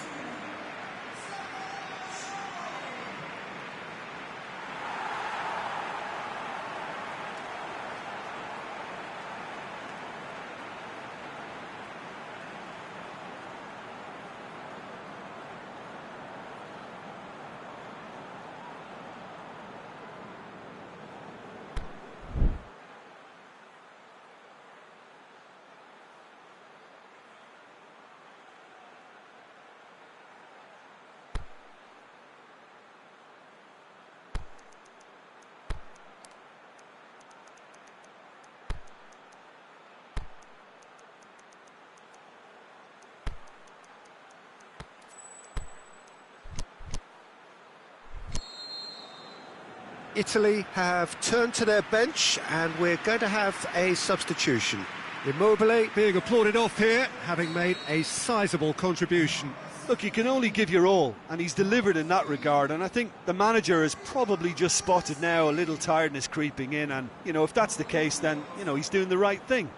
Italy have turned to their bench and we're going to have a substitution. Immobile being applauded off here, having made a sizable contribution. Look, you can only give your all, and he's delivered in that regard, and I think the manager has probably just spotted now a little tiredness creeping in, and, you know, if that's the case, then, you know, he's doing the right thing.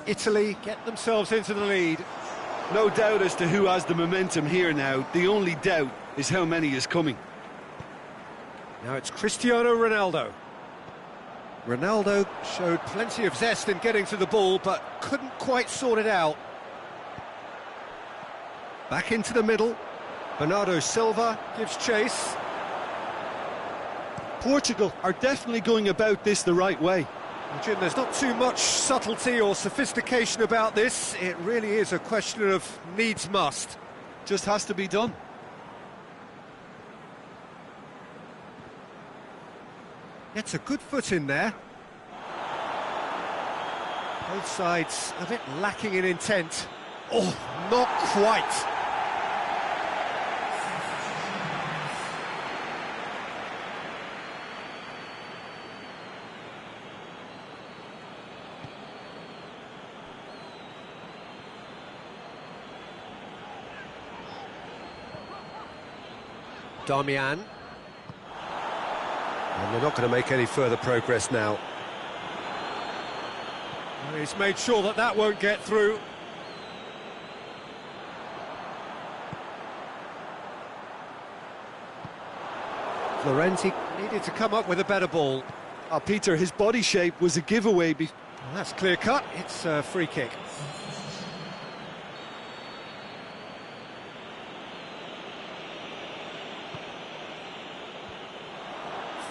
Italy get themselves into the lead. No doubt as to who has the momentum here now. The only doubt is how many is coming. Now it's Cristiano Ronaldo. Ronaldo showed plenty of zest in getting to the ball, but couldn't quite sort it out. Back into the middle. Bernardo Silva gives chase. Portugal are definitely going about this the right way. Jim, there's not too much subtlety or sophistication about this. It really is a question of needs must. Just has to be done. Gets a good foot in there. Both sides a bit lacking in intent. Oh, not quite. Darmian. And they're not going to make any further progress now. He's made sure that that won't get through. Florenzi needed to come up with a better ball. Oh, Peter, his body shape was a giveaway. Well, that's clear cut. It's a free kick.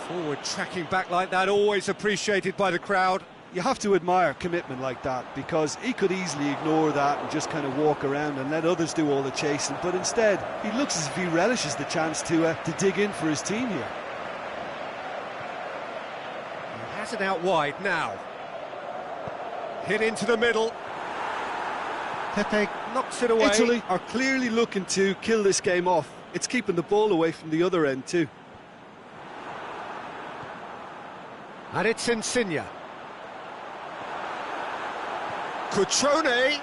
Forward tracking back like that, always appreciated by the crowd. You have to admire commitment like that, because he could easily ignore that and just kind of walk around and let others do all the chasing, but instead he looks as if he relishes the chance to dig in for his team here. He has it out wide now. Hit into the middle. Pepe knocks it away. Italy are clearly looking to kill this game off. It's keeping the ball away from the other end too. And it's Insigne. Cutrone.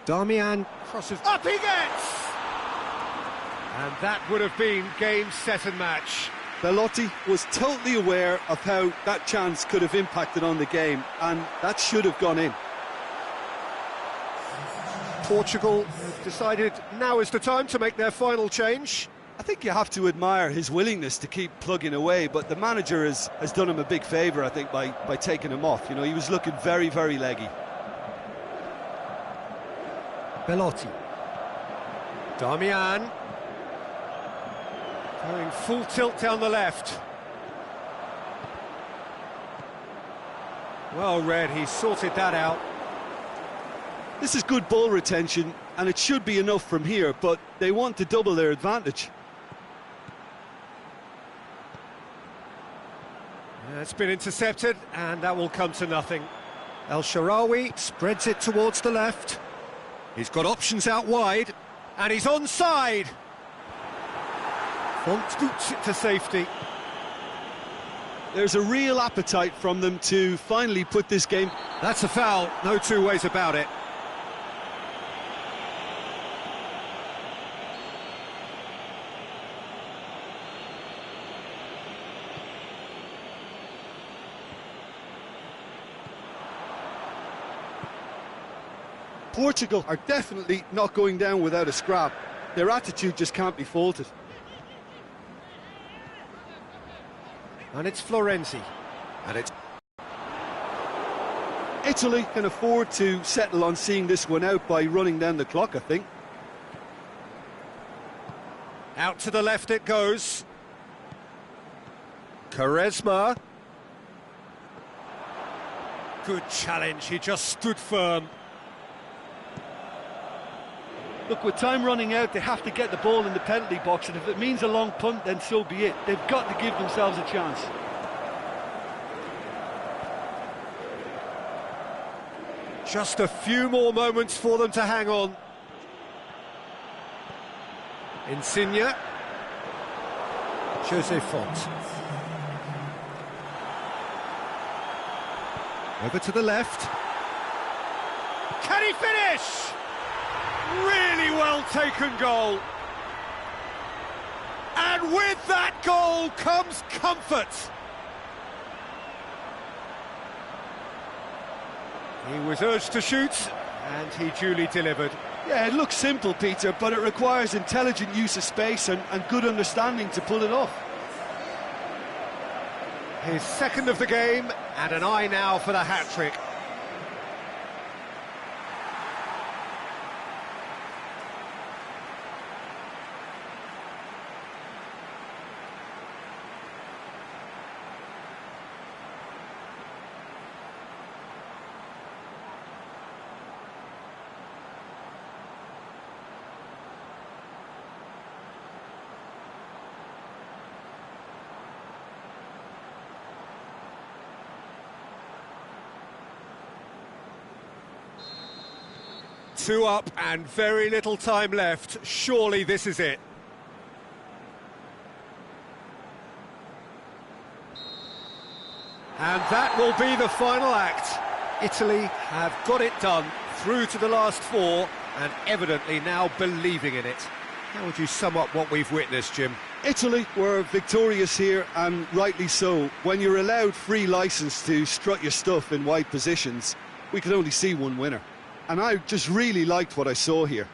Darmian crosses. Up he gets! And that would have been game, set and match. Belotti was totally aware of how that chance could have impacted on the game, and that should have gone in. Portugal have decided now is the time to make their final change. I think you have to admire his willingness to keep plugging away, but the manager has done him a big favour, I think, by taking him off. You know, he was looking very, very leggy. Belotti. Darmian. Going full tilt down the left. Well read, he sorted that out. This is good ball retention, and it should be enough from here, but they want to double their advantage. It's been intercepted, and that will come to nothing. El Shaarawy spreads it towards the left. He's got options out wide, and he's onside. Font boots it to safety. There's a real appetite from them to finally put this game... That's a foul, no two ways about it. Portugal are definitely not going down without a scrap. Their attitude just can't be faulted. And it's Florenzi. And it's... Italy can afford to settle on seeing this one out by running down the clock, I think. Out to the left it goes. Quaresma. Good challenge, he just stood firm. Look, with time running out, they have to get the ball in the penalty box, and if it means a long punt, then so be it. They've got to give themselves a chance. Just a few more moments for them to hang on. Insigne. Jose Font. Over to the left. Can he finish? Really well taken goal. And with that goal comes comfort. He was urged to shoot, and he duly delivered. Yeah, it looks simple, Peter, but it requires intelligent use of space and good understanding to pull it off. His second of the game, and an eye now for the hat-trick. Two up and very little time left. Surely this is it. And that will be the final act. Italy have got it done, through to the last four, and evidently now believing in it. How would you sum up what we've witnessed, Jim? Italy were victorious here, and rightly so. When you're allowed free licence to strut your stuff in wide positions, we could only see one winner. And I just really liked what I saw here.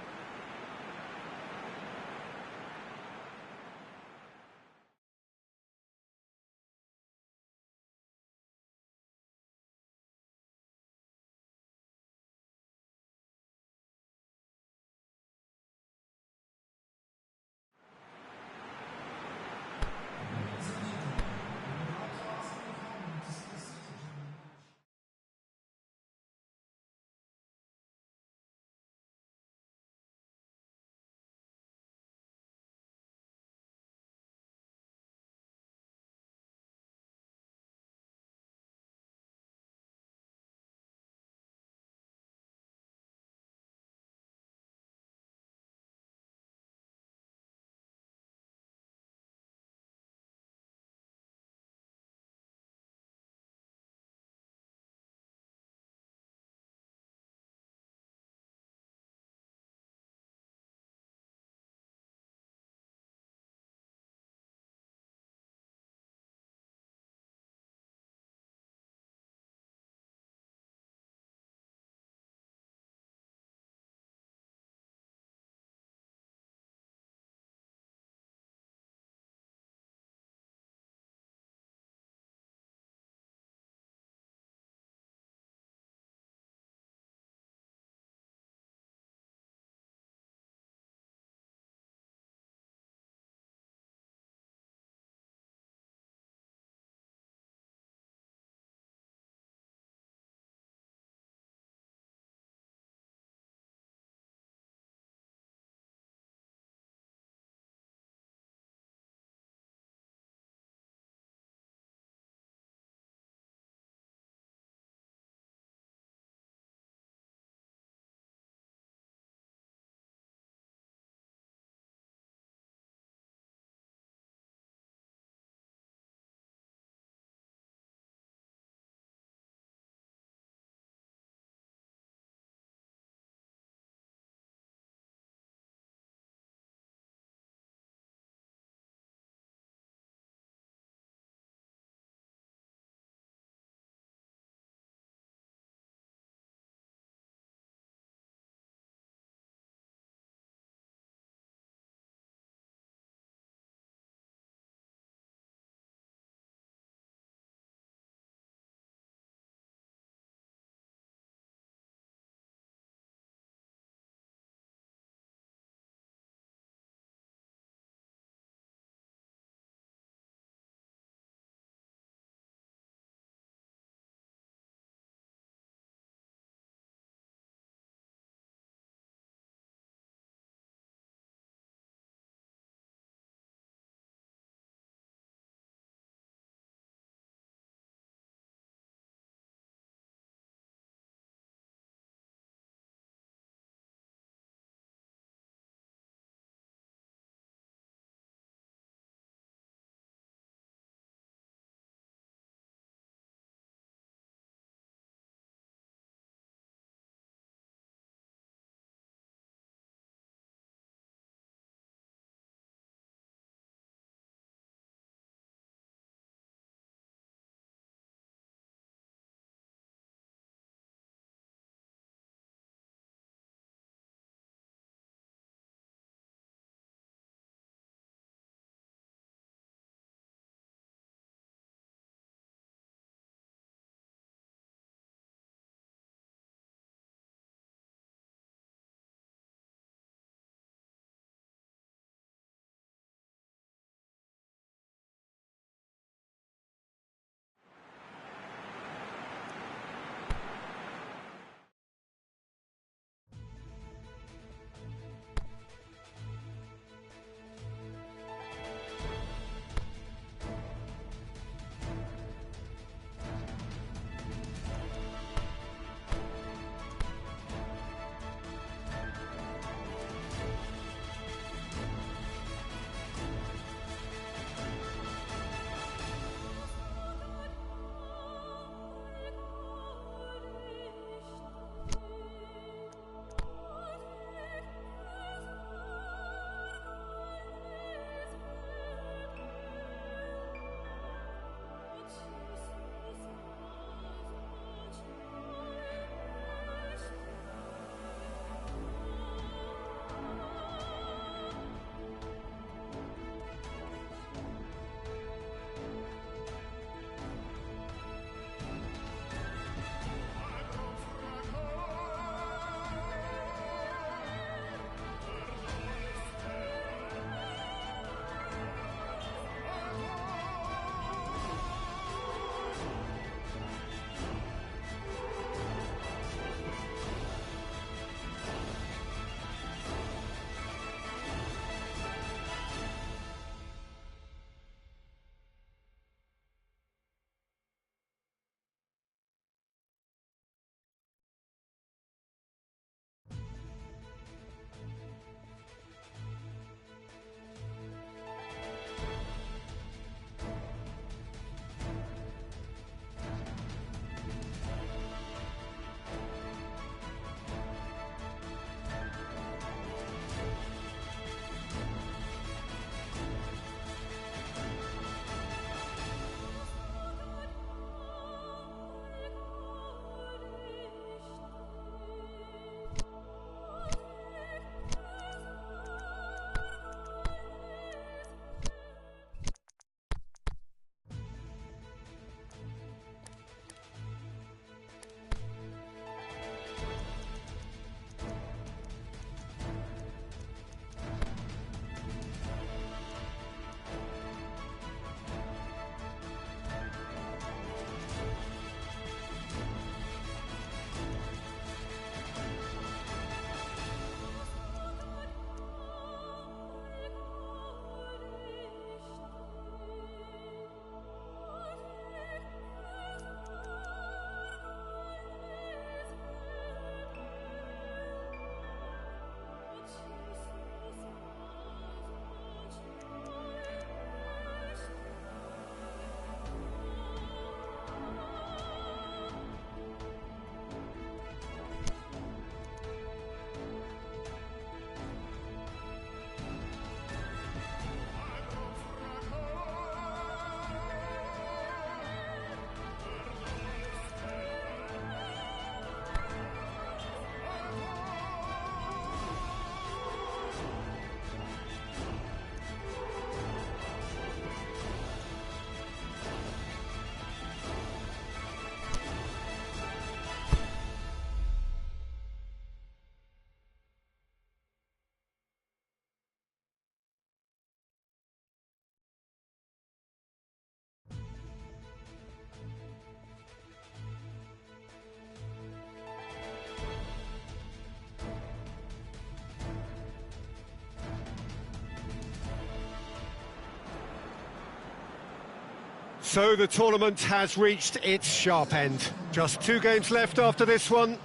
So the tournament has reached its sharp end. Just 2 games left after this one,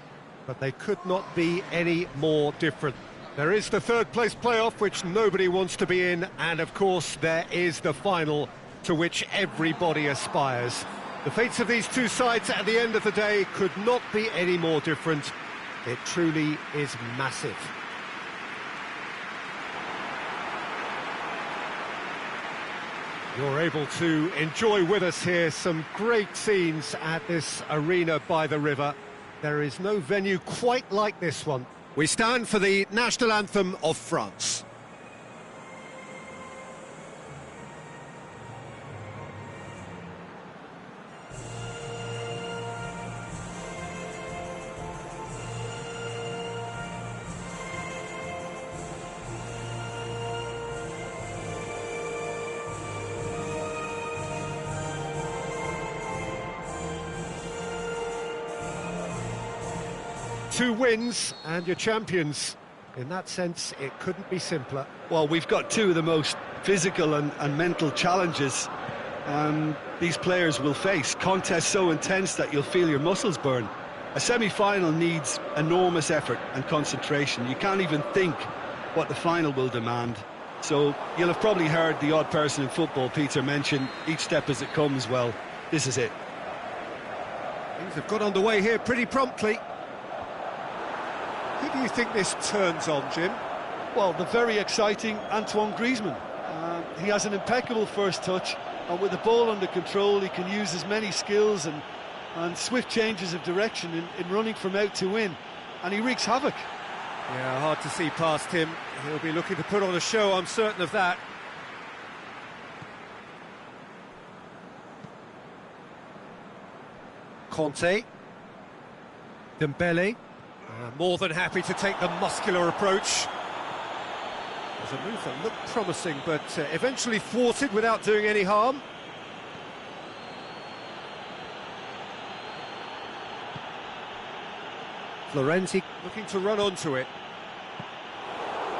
but they could not be any more different. There is the third-place playoff, which nobody wants to be in, and of course there is the final, to which everybody aspires. The fates of these two sides at the end of the day could not be any more different. It truly is massive. You're able to enjoy with us here some great scenes at this arena by the river. There is no venue quite like this one. We stand for the national anthem of France. Two wins and you're champions. In that sense, it couldn't be simpler. Well, we've got two of the most physical and mental challenges these players will face. Contests so intense that you'll feel your muscles burn. A semi-final needs enormous effort and concentration. You can't even think what the final will demand. So you'll have probably heard the odd person in football, Peter, mention each step as it comes. Well, this is it. Things have got underway here pretty promptly. Who do you think this turns on, Jim? Well, the very exciting Antoine Griezmann. He has an impeccable first touch, and with the ball under control, he can use his many skills and swift changes of direction in running from out to in, and he wreaks havoc. Yeah, hard to see past him. He'll be looking to put on a show, I'm certain of that. Conte. Dembele. More than happy to take the muscular approach. There's a move that looked promising, but eventually thwarted without doing any harm. Florenzi looking to run onto it.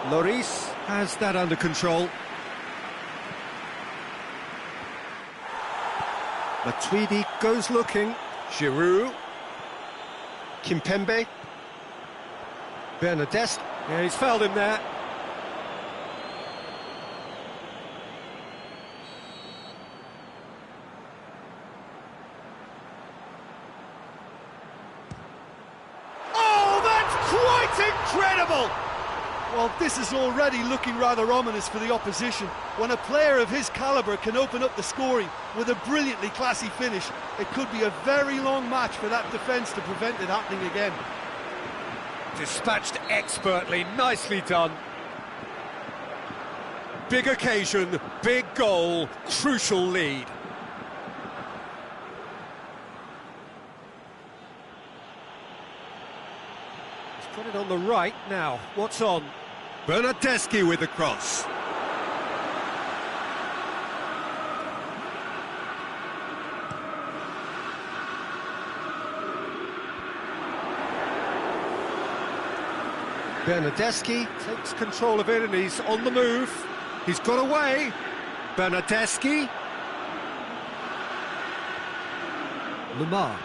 Lloris has that under control. Matuidi goes looking. Giroud. Kimpembe. Bernadette. Yeah, he's fouled him there. Oh, that's quite incredible! Well, this is already looking rather ominous for the opposition. When a player of his calibre can open up the scoring with a brilliantly classy finish, it could be a very long match for that defence to prevent it happening again. Dispatched expertly, nicely done. Big occasion, big goal, crucial lead. He's got it on the right now. What's on? Bernardeschi with the cross. Bernardeschi takes control of it and he's on the move. He's got away. Bernardeschi. Lamar.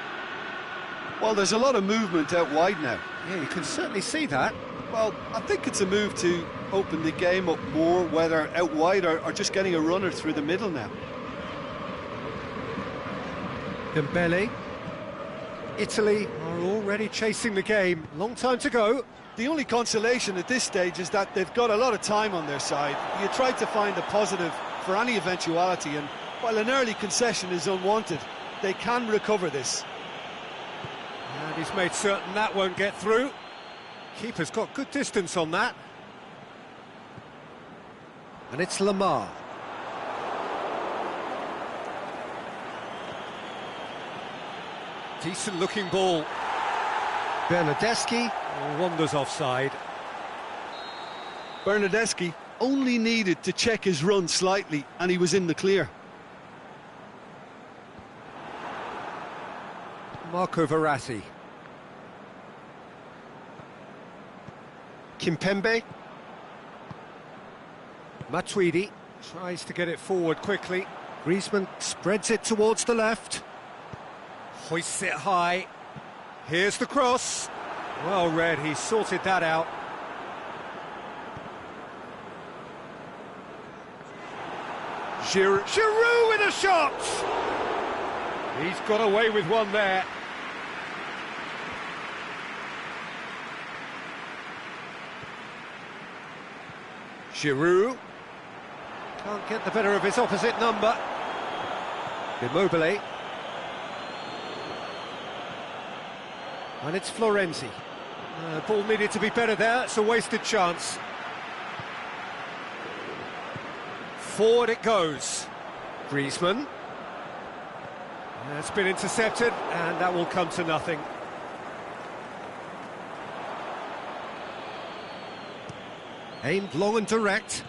Well, there's a lot of movement out wide now. Yeah, you can certainly see that. Well, I think it's a move to open the game up more, whether out wide or just getting a runner through the middle now. Dembele. Italy are already chasing the game. Long time to go. The only consolation at this stage is that they've got a lot of time on their side. You try to find a positive for any eventuality, and while an early concession is unwanted, they can recover this. And he's made certain that won't get through. Keeper's got good distance on that. And it's Lamar. Decent looking ball. Bernardeschi wanders offside. Bernardeschi only needed to check his run slightly and he was in the clear. Marco Verratti. Kimpembe. Matuidi tries to get it forward quickly. Griezmann spreads it towards the left. Hoists it high. Here's the cross. Well read, he sorted that out. Giroud with a shot! He's got away with one there. Giroud can't get the better of his opposite number. Immobile. And it's Florenzi. Ball needed to be better there, it's a wasted chance. Forward it goes. Griezmann. It's been intercepted, and that will come to nothing. Aimed long and direct.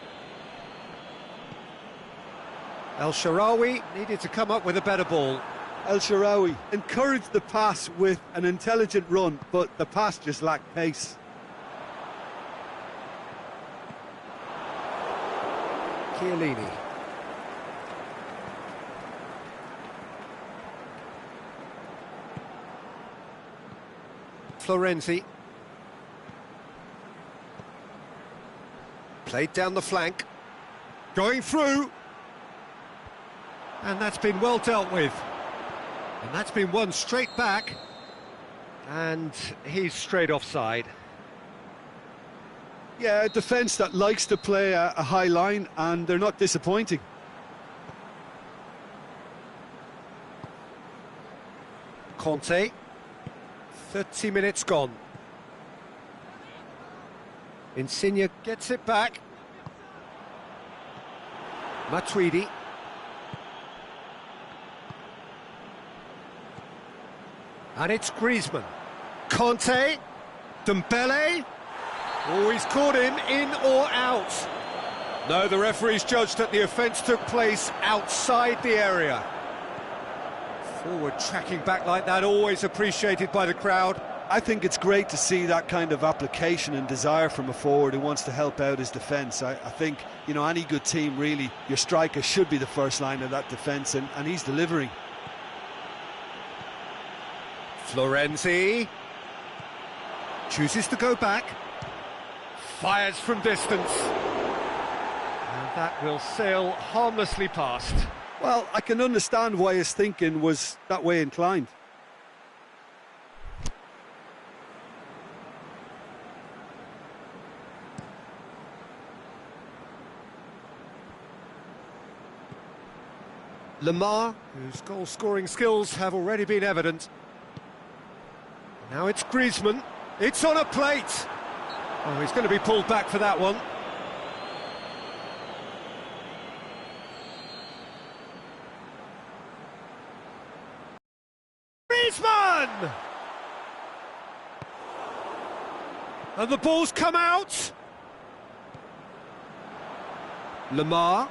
El Shaarawy needed to come up with a better ball. El Shaarawy encouraged the pass with an intelligent run, but the pass just lacked pace. Chiellini. Florenzi. Played down the flank. Going through. And that's been well dealt with. And that's been won straight back. And he's straight offside. Yeah, a defence that likes to play a high line, and they're not disappointing. Conte. 30 minutes gone. Insigne gets it back. Matuidi. And it's Griezmann. Conte. Dembele. Oh, he's caught him in or out. No, the referee's judged that the offence took place outside the area. Forward tracking back like that, always appreciated by the crowd. I think it's great to see that kind of application and desire from a forward who wants to help out his defence. I think, you know, any good team, really, your striker should be the first line of that defence, and he's delivering. Florenzi chooses to go back. Fires from distance. And that will sail harmlessly past. Well, I can understand why his thinking was that way inclined. Lamar, whose goal-scoring skills have already been evident. Now it's Griezmann. It's on a plate. Oh, he's going to be pulled back for that one. Griezmann! And the ball's come out. Lamar.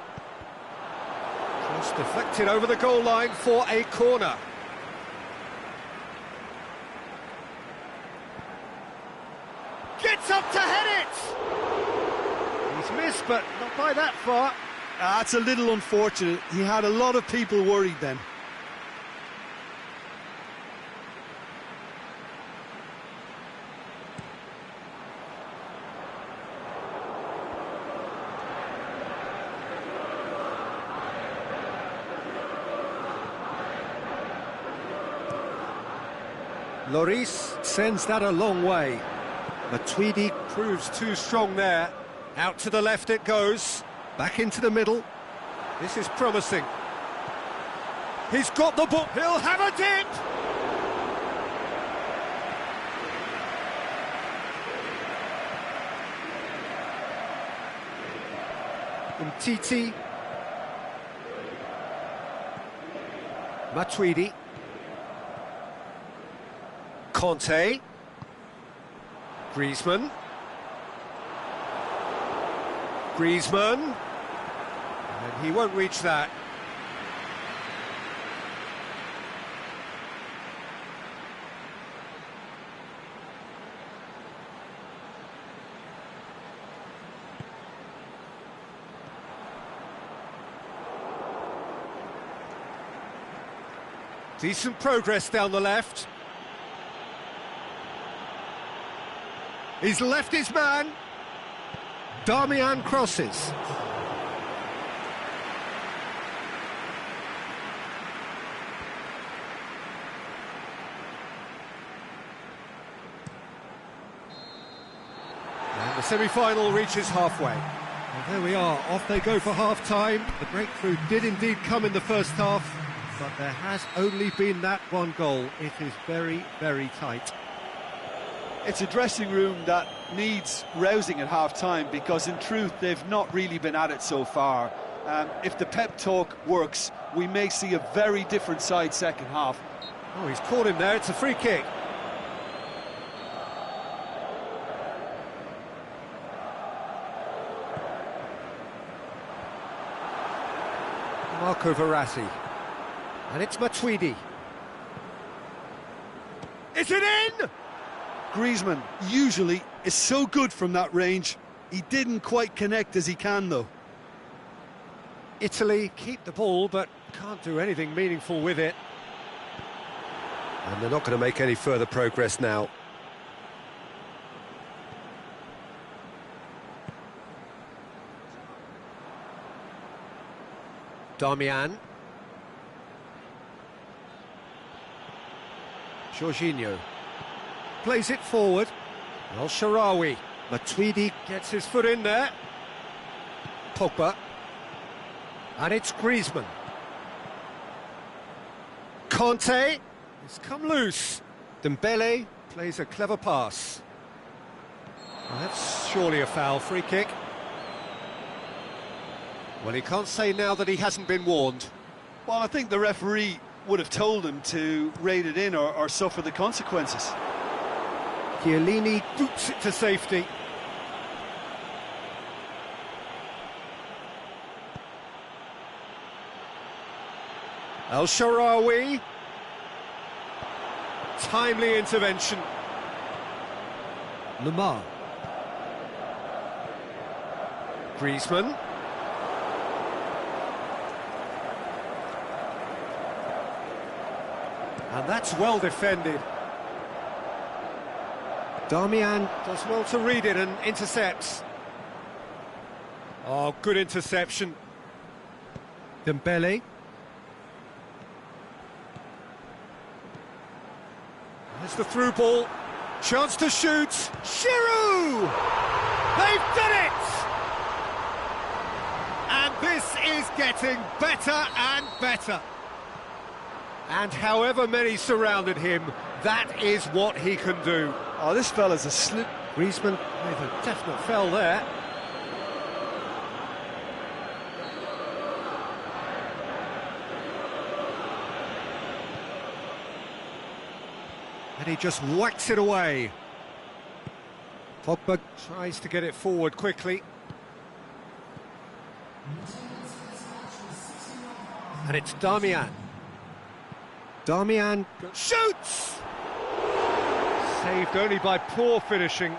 Just deflected over the goal line for a corner. Gets up to head it! He's missed, but not by that far. That's a little unfortunate. He had a lot of people worried then. Lloris sends that a long way. Matuidi proves too strong there. Out to the left it goes. Back into the middle. This is promising. He's got the ball. He'll have a dip. Umtiti. Matuidi. Conte. Griezmann. Griezmann. And he won't reach that. Decent progress down the left. He's left his man. Darmian crosses. And the semi-final reaches halfway. Well, there we are, off they go for half-time. The breakthrough did indeed come in the first half, but there has only been that one goal. It is very, very tight. It's a dressing room that needs rousing at half-time because, in truth, they've not really been at it so far. If the pep talk works, we may see a very different side second half. Oh, he's caught him there, it's a free kick. Marco Verratti. And it's Matuidi. Is it in? Griezmann usually is so good from that range. He didn't quite connect as he can, though. Italy keep the ball, but can't do anything meaningful with it. And they're not going to make any further progress now. Darmian. Jorginho. Plays it forward. El Shaarawy. Matuidi gets his foot in there. Pogba. And it's Griezmann. Conte. It's come loose. Dembele plays a clever pass. Well, that's surely a foul. Free kick. Well, he can't say now that he hasn't been warned. Well, I think the referee would have told him to rate it in or suffer the consequences. Chiellini boots it to safety. El Shaarawy. Timely intervention. Lemar. Griezmann. And that's well defended. Darmian does well to read it and intercepts. Oh, good interception. Dembele. There's the through ball. Chance to shoot. Giroud! They've done it! And this is getting better and better. And however many surrounded him, that is what he can do. Oh, this fella's a slip. Griezmann with a definite foul there. And he just whacks it away. Pogba tries to get it forward quickly. And it's Darmian. Darmian shoots! Saved only by poor finishing.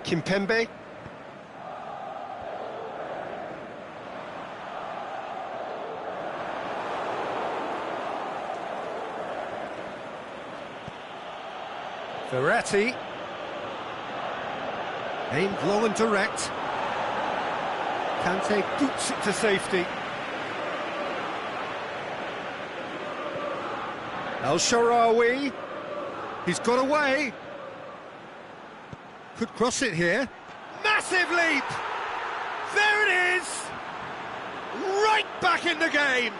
Kimpembe. Verratti. Aimed long and direct. Kante boots it to safety. El Shaarawy. He's got away. Could cross it here. Massive leap! There it is! Right back in the game!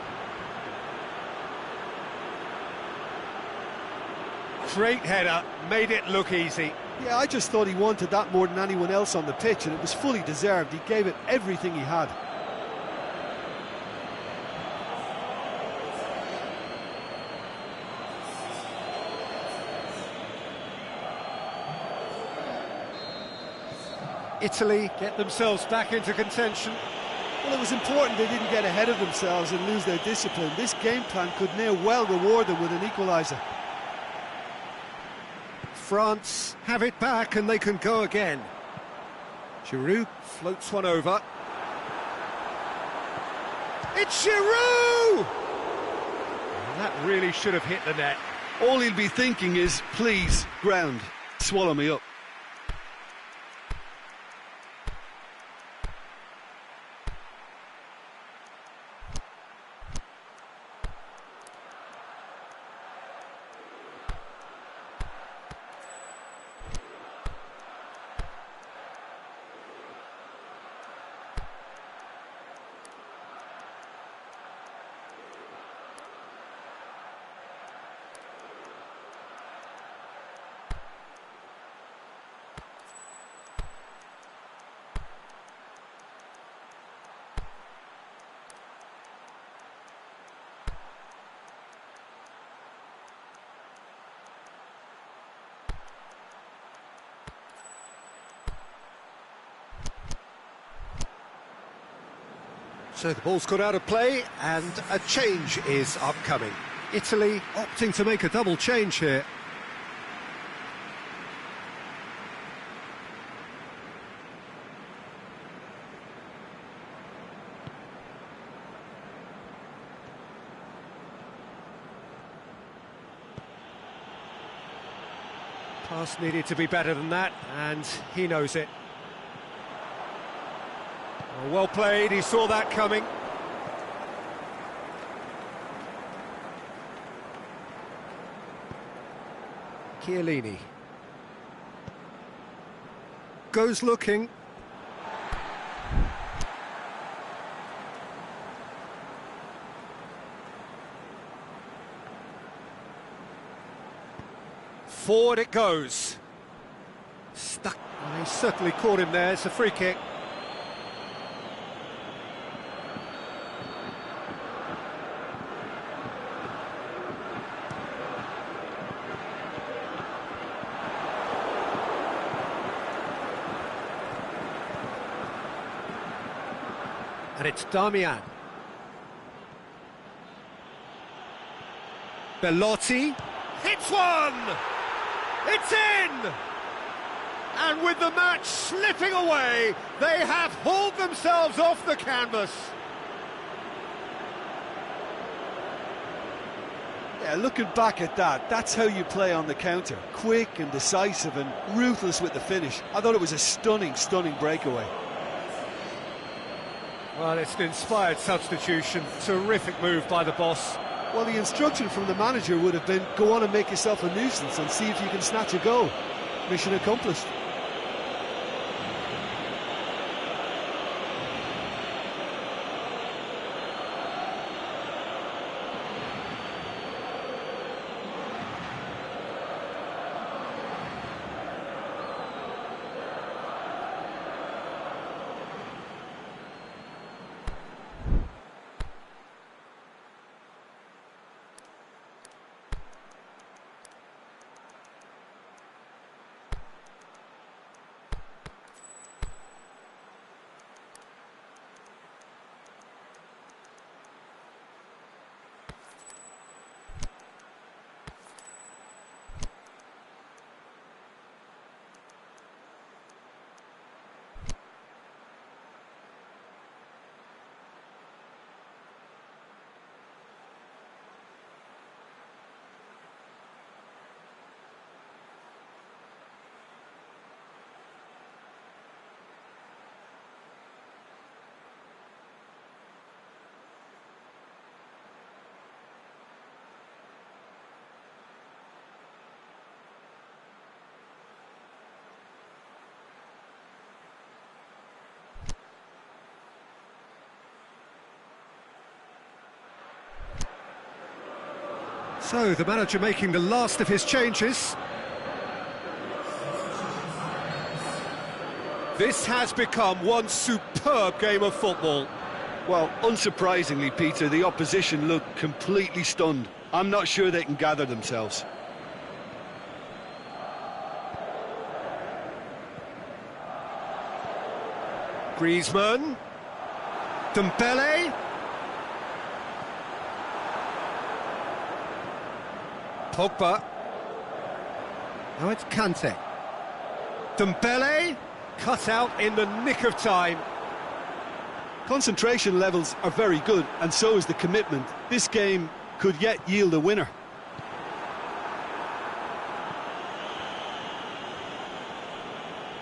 Great header, made it look easy. Yeah, I just thought he wanted that more than anyone else on the pitch, and it was fully deserved. He gave it everything he had. Italy get themselves back into contention. Well, it was important they didn't get ahead of themselves and lose their discipline. This game plan could now well reward them with an equaliser. France have it back and they can go again. Giroud floats one over. It's Giroud! And that really should have hit the net. All he'll be thinking is, please, ground, swallow me up. So the ball's got out of play and a change is upcoming. Italy opting to make a double change here. Pass needed to be better than that, and he knows it. Well played, he saw that coming. Chiellini. Goes looking. Forward it goes. Stuck. Well, he certainly caught him there. It's a free kick. And it's Damian. Belotti hits one! It's in! And with the match slipping away, they have hauled themselves off the canvas. Yeah, looking back at that, that's how you play on the counter. Quick and decisive and ruthless with the finish. I thought it was a stunning, stunning breakaway. Well, it's an inspired substitution. Terrific move by the boss. Well, the instruction from the manager would have been, go on and make yourself a nuisance and see if you can snatch a goal. Mission accomplished. So, the manager making the last of his changes. This has become one superb game of football. Well, unsurprisingly, Peter, the opposition look completely stunned. I'm not sure they can gather themselves. Griezmann. Dembele. Pogba. Now it's Kante. Dembele, cut out in the nick of time. Concentration levels are very good, and so is the commitment. This game could yet yield a winner.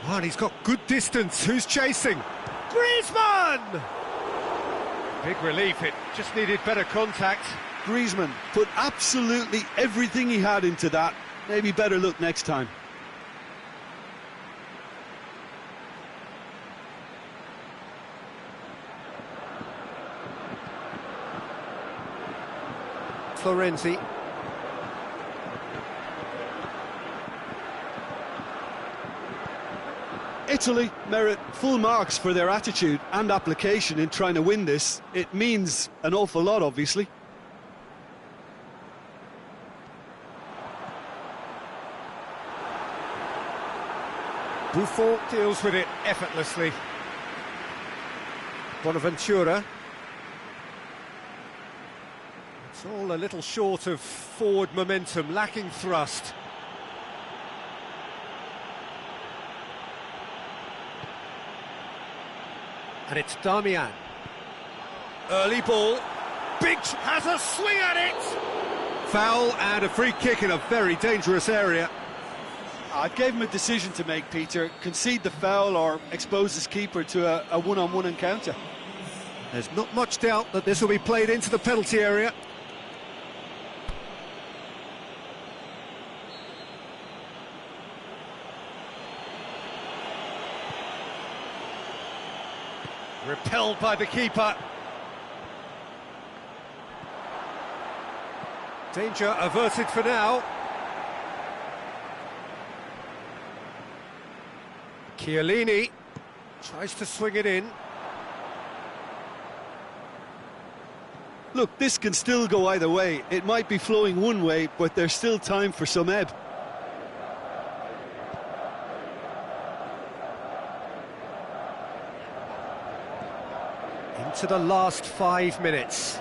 Oh, and he's got good distance. Who's chasing? Griezmann! Big relief, it just needed better contact. Griezmann put absolutely everything he had into that. Maybe better luck next time. Florenzi. Italy merit full marks for their attitude and application in trying to win this. It means an awful lot, obviously. Buffon deals with it effortlessly. Bonaventura. It's all a little short of forward momentum, lacking thrust. And it's Darmian. Early ball. Big has a swing at it! Foul and a free kick in a very dangerous area. I gave him a decision to make, Peter. Concede the foul or expose his keeper to a one-on-one encounter. There's not much doubt that this will be played into the penalty area. Repelled by the keeper. Danger averted for now. Chiellini tries to swing it in. Look, this can still go either way. It might be flowing one way, but there's still time for some ebb. Into the last 5 minutes.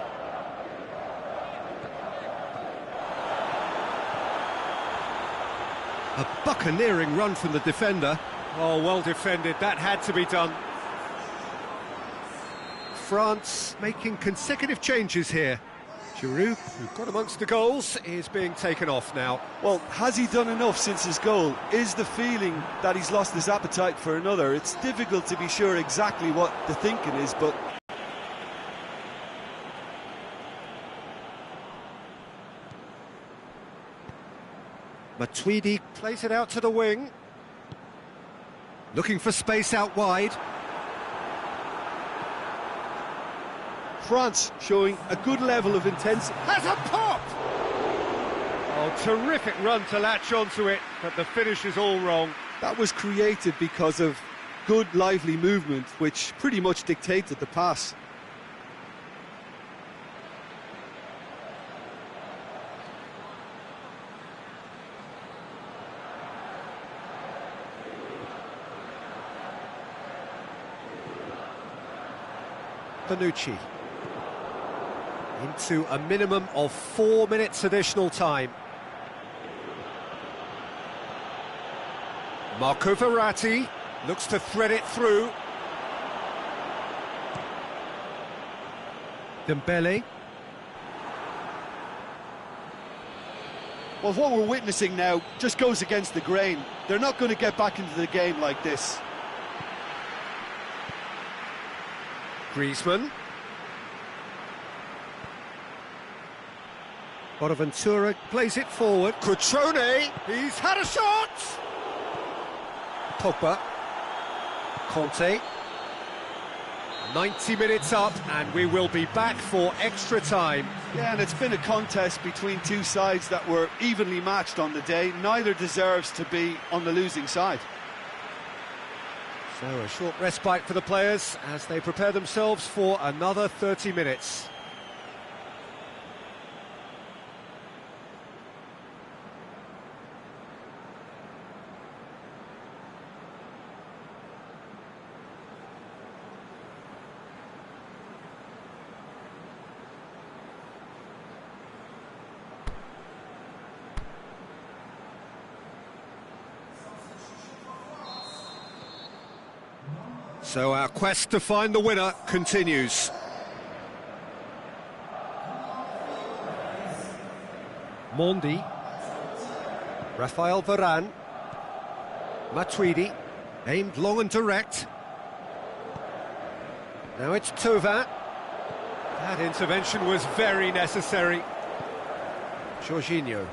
A buccaneering run from the defender. Oh, well defended, that had to be done. France making consecutive changes here. Giroud, who got amongst the goals, is being taken off now. Well, has he done enough since his goal? Is the feeling that he's lost his appetite for another? It's difficult to be sure exactly what the thinking is, but... Matuidi plays it out to the wing. Looking for space out wide. France showing a good level of intensity. Has a pop! Oh, terrific run to latch onto it, but the finish is all wrong. That was created because of good, lively movement, which pretty much dictated the pass. Bonucci. Into a minimum of 4 minutes additional time. Marco Verratti looks to thread it through. Dembele. Well, what we're witnessing now just goes against the grain. They're not going to get back into the game like this. Griezmann. Bonaventura plays it forward. Cutrone, he's had a shot! Pogba. Conte. 90 minutes up, and we will be back for extra time. Yeah, and it's been a contest between two sides that were evenly matched on the day. Neither deserves to be on the losing side. So a short respite for the players as they prepare themselves for another 30 minutes. So our quest to find the winner continues. Mondi. Rafael Varane. Matuidi. Aimed long and direct. Now it's Thauvin. That intervention was very necessary. Jorginho.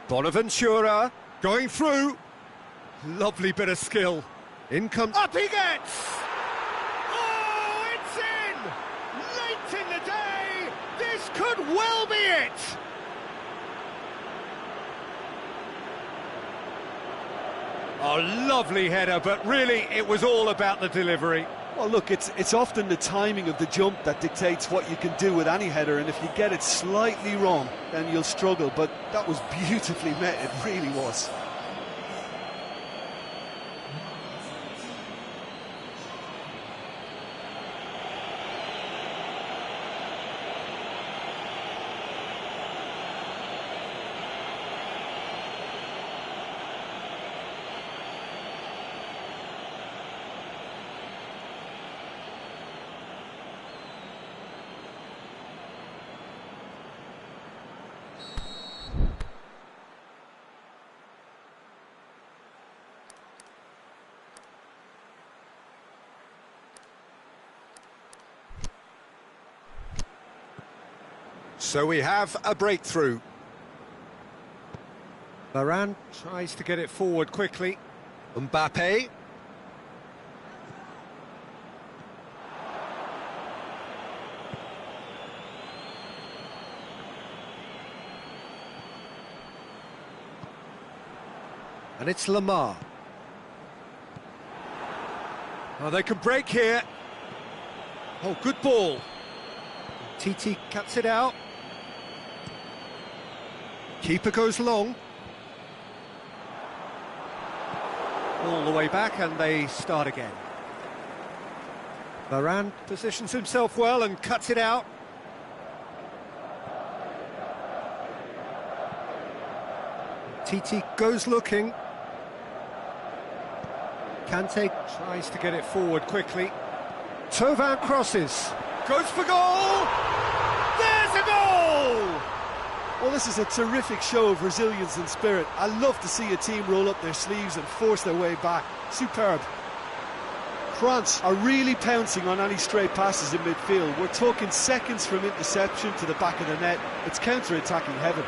Bonaventura going through. Lovely bit of skill. In comes... Up he gets! Oh, it's in! Late in the day! This could well be it! Oh, lovely header, but really it was all about the delivery. Well, look, it's often the timing of the jump that dictates what you can do with any header, and if you get it slightly wrong, then you'll struggle, but that was beautifully met, it really was. So we have a breakthrough. Varane tries to get it forward quickly. Mbappe. And it's Lamar. Oh, they can break here. Oh, good ball. TT cuts it out. Keeper goes long. All the way back and they start again. Varane positions himself well and cuts it out. TT goes looking. Kante tries to get it forward quickly. Thauvin crosses. Goes for goal! There's a goal! Well, this is a terrific show of resilience and spirit. I love to see a team roll up their sleeves and force their way back. Superb. France are really pouncing on any stray passes in midfield. We're talking seconds from interception to the back of the net. It's counter-attacking heaven.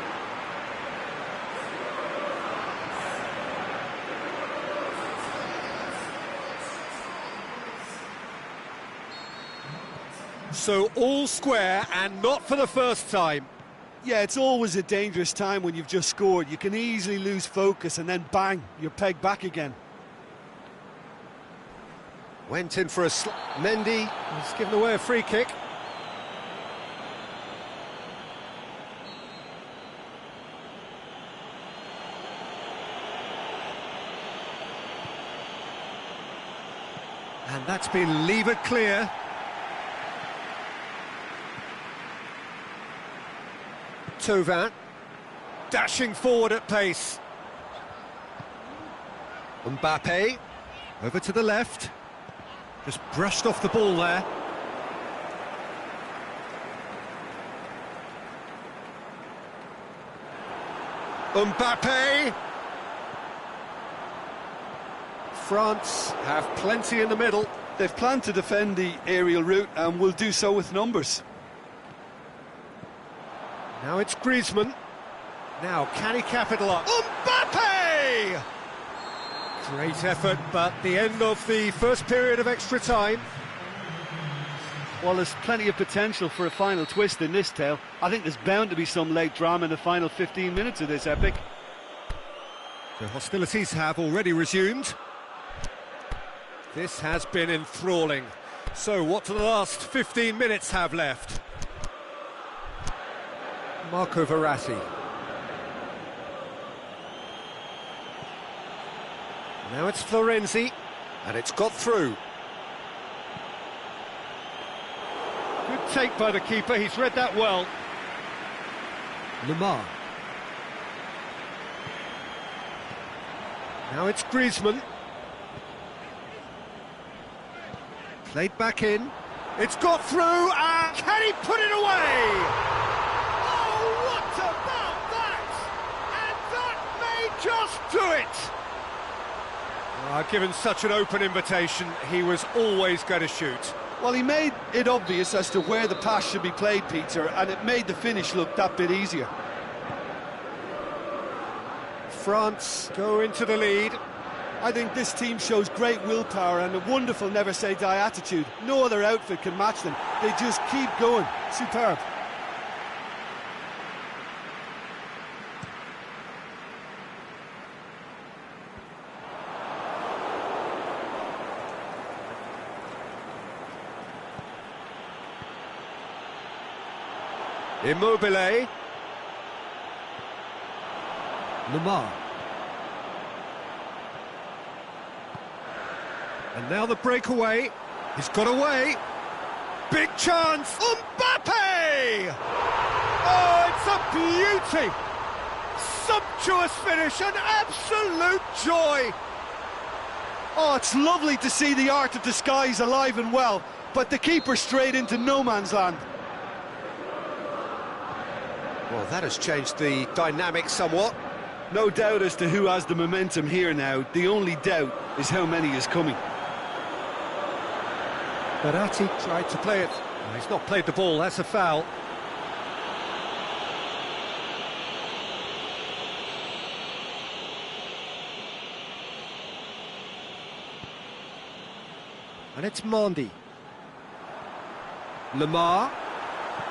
So all square and not for the first time. Yeah, it's always a dangerous time when you've just scored. You can easily lose focus and then bang, you're pegged back again. Went in for a Mendy, he's given away a free kick. And that's been levered clear. Thauvin, dashing forward at pace. Mbappe, over to the left. Just brushed off the ball there. Mbappe! France have plenty in the middle. They've planned to defend the aerial route and will do so with numbers. Now it's Griezmann. Now, can he capitalise? Mbappe! Great effort, but the end of the first period of extra time. Well, there's plenty of potential for a final twist in this tale. I think there's bound to be some late drama in the final 15 minutes of this epic. The hostilities have already resumed. This has been enthralling. So, what do the last 15 minutes have left? Marco Verratti. Now it's Florenzi, and it's got through. Good take by the keeper, he's read that well. Lamar. Now it's Griezmann. Played back in. It's got through, and can he put it away? Oh, what about that? And that may just do it. Given such an open invitation, he was always going to shoot. Well, he made it obvious as to where the pass should be played, Peter, and it made the finish look that bit easier. France go into the lead. I think this team shows great willpower and a wonderful never-say-die attitude. No other outfit can match them. They just keep going. Superb. Immobile. Lamar. And now the breakaway. He's got away. Big chance. Mbappe! Oh, it's a beauty. Sumptuous finish, an absolute joy. Oh, it's lovely to see the art of disguise alive and well, but the keeper straight into no man's land. Well, that has changed the dynamic somewhat. No doubt as to who has the momentum here now. The only doubt is how many is coming. Verratti tried to play it. Oh, he's not played the ball, that's a foul. And it's Mendy. Lamar.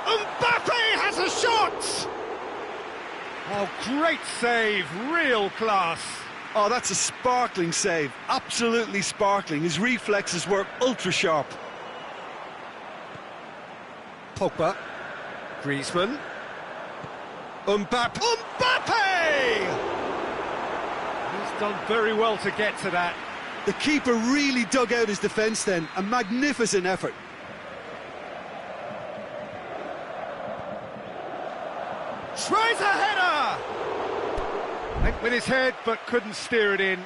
Mbappe has a shot! Oh, great save, real class. Oh, that's a sparkling save, absolutely sparkling. His reflexes were ultra-sharp. Pogba. Griezmann. Mbappe. He's done very well to get to that. The keeper really dug out his defence then, a magnificent effort. Tries a header! Went with his head, but couldn't steer it in.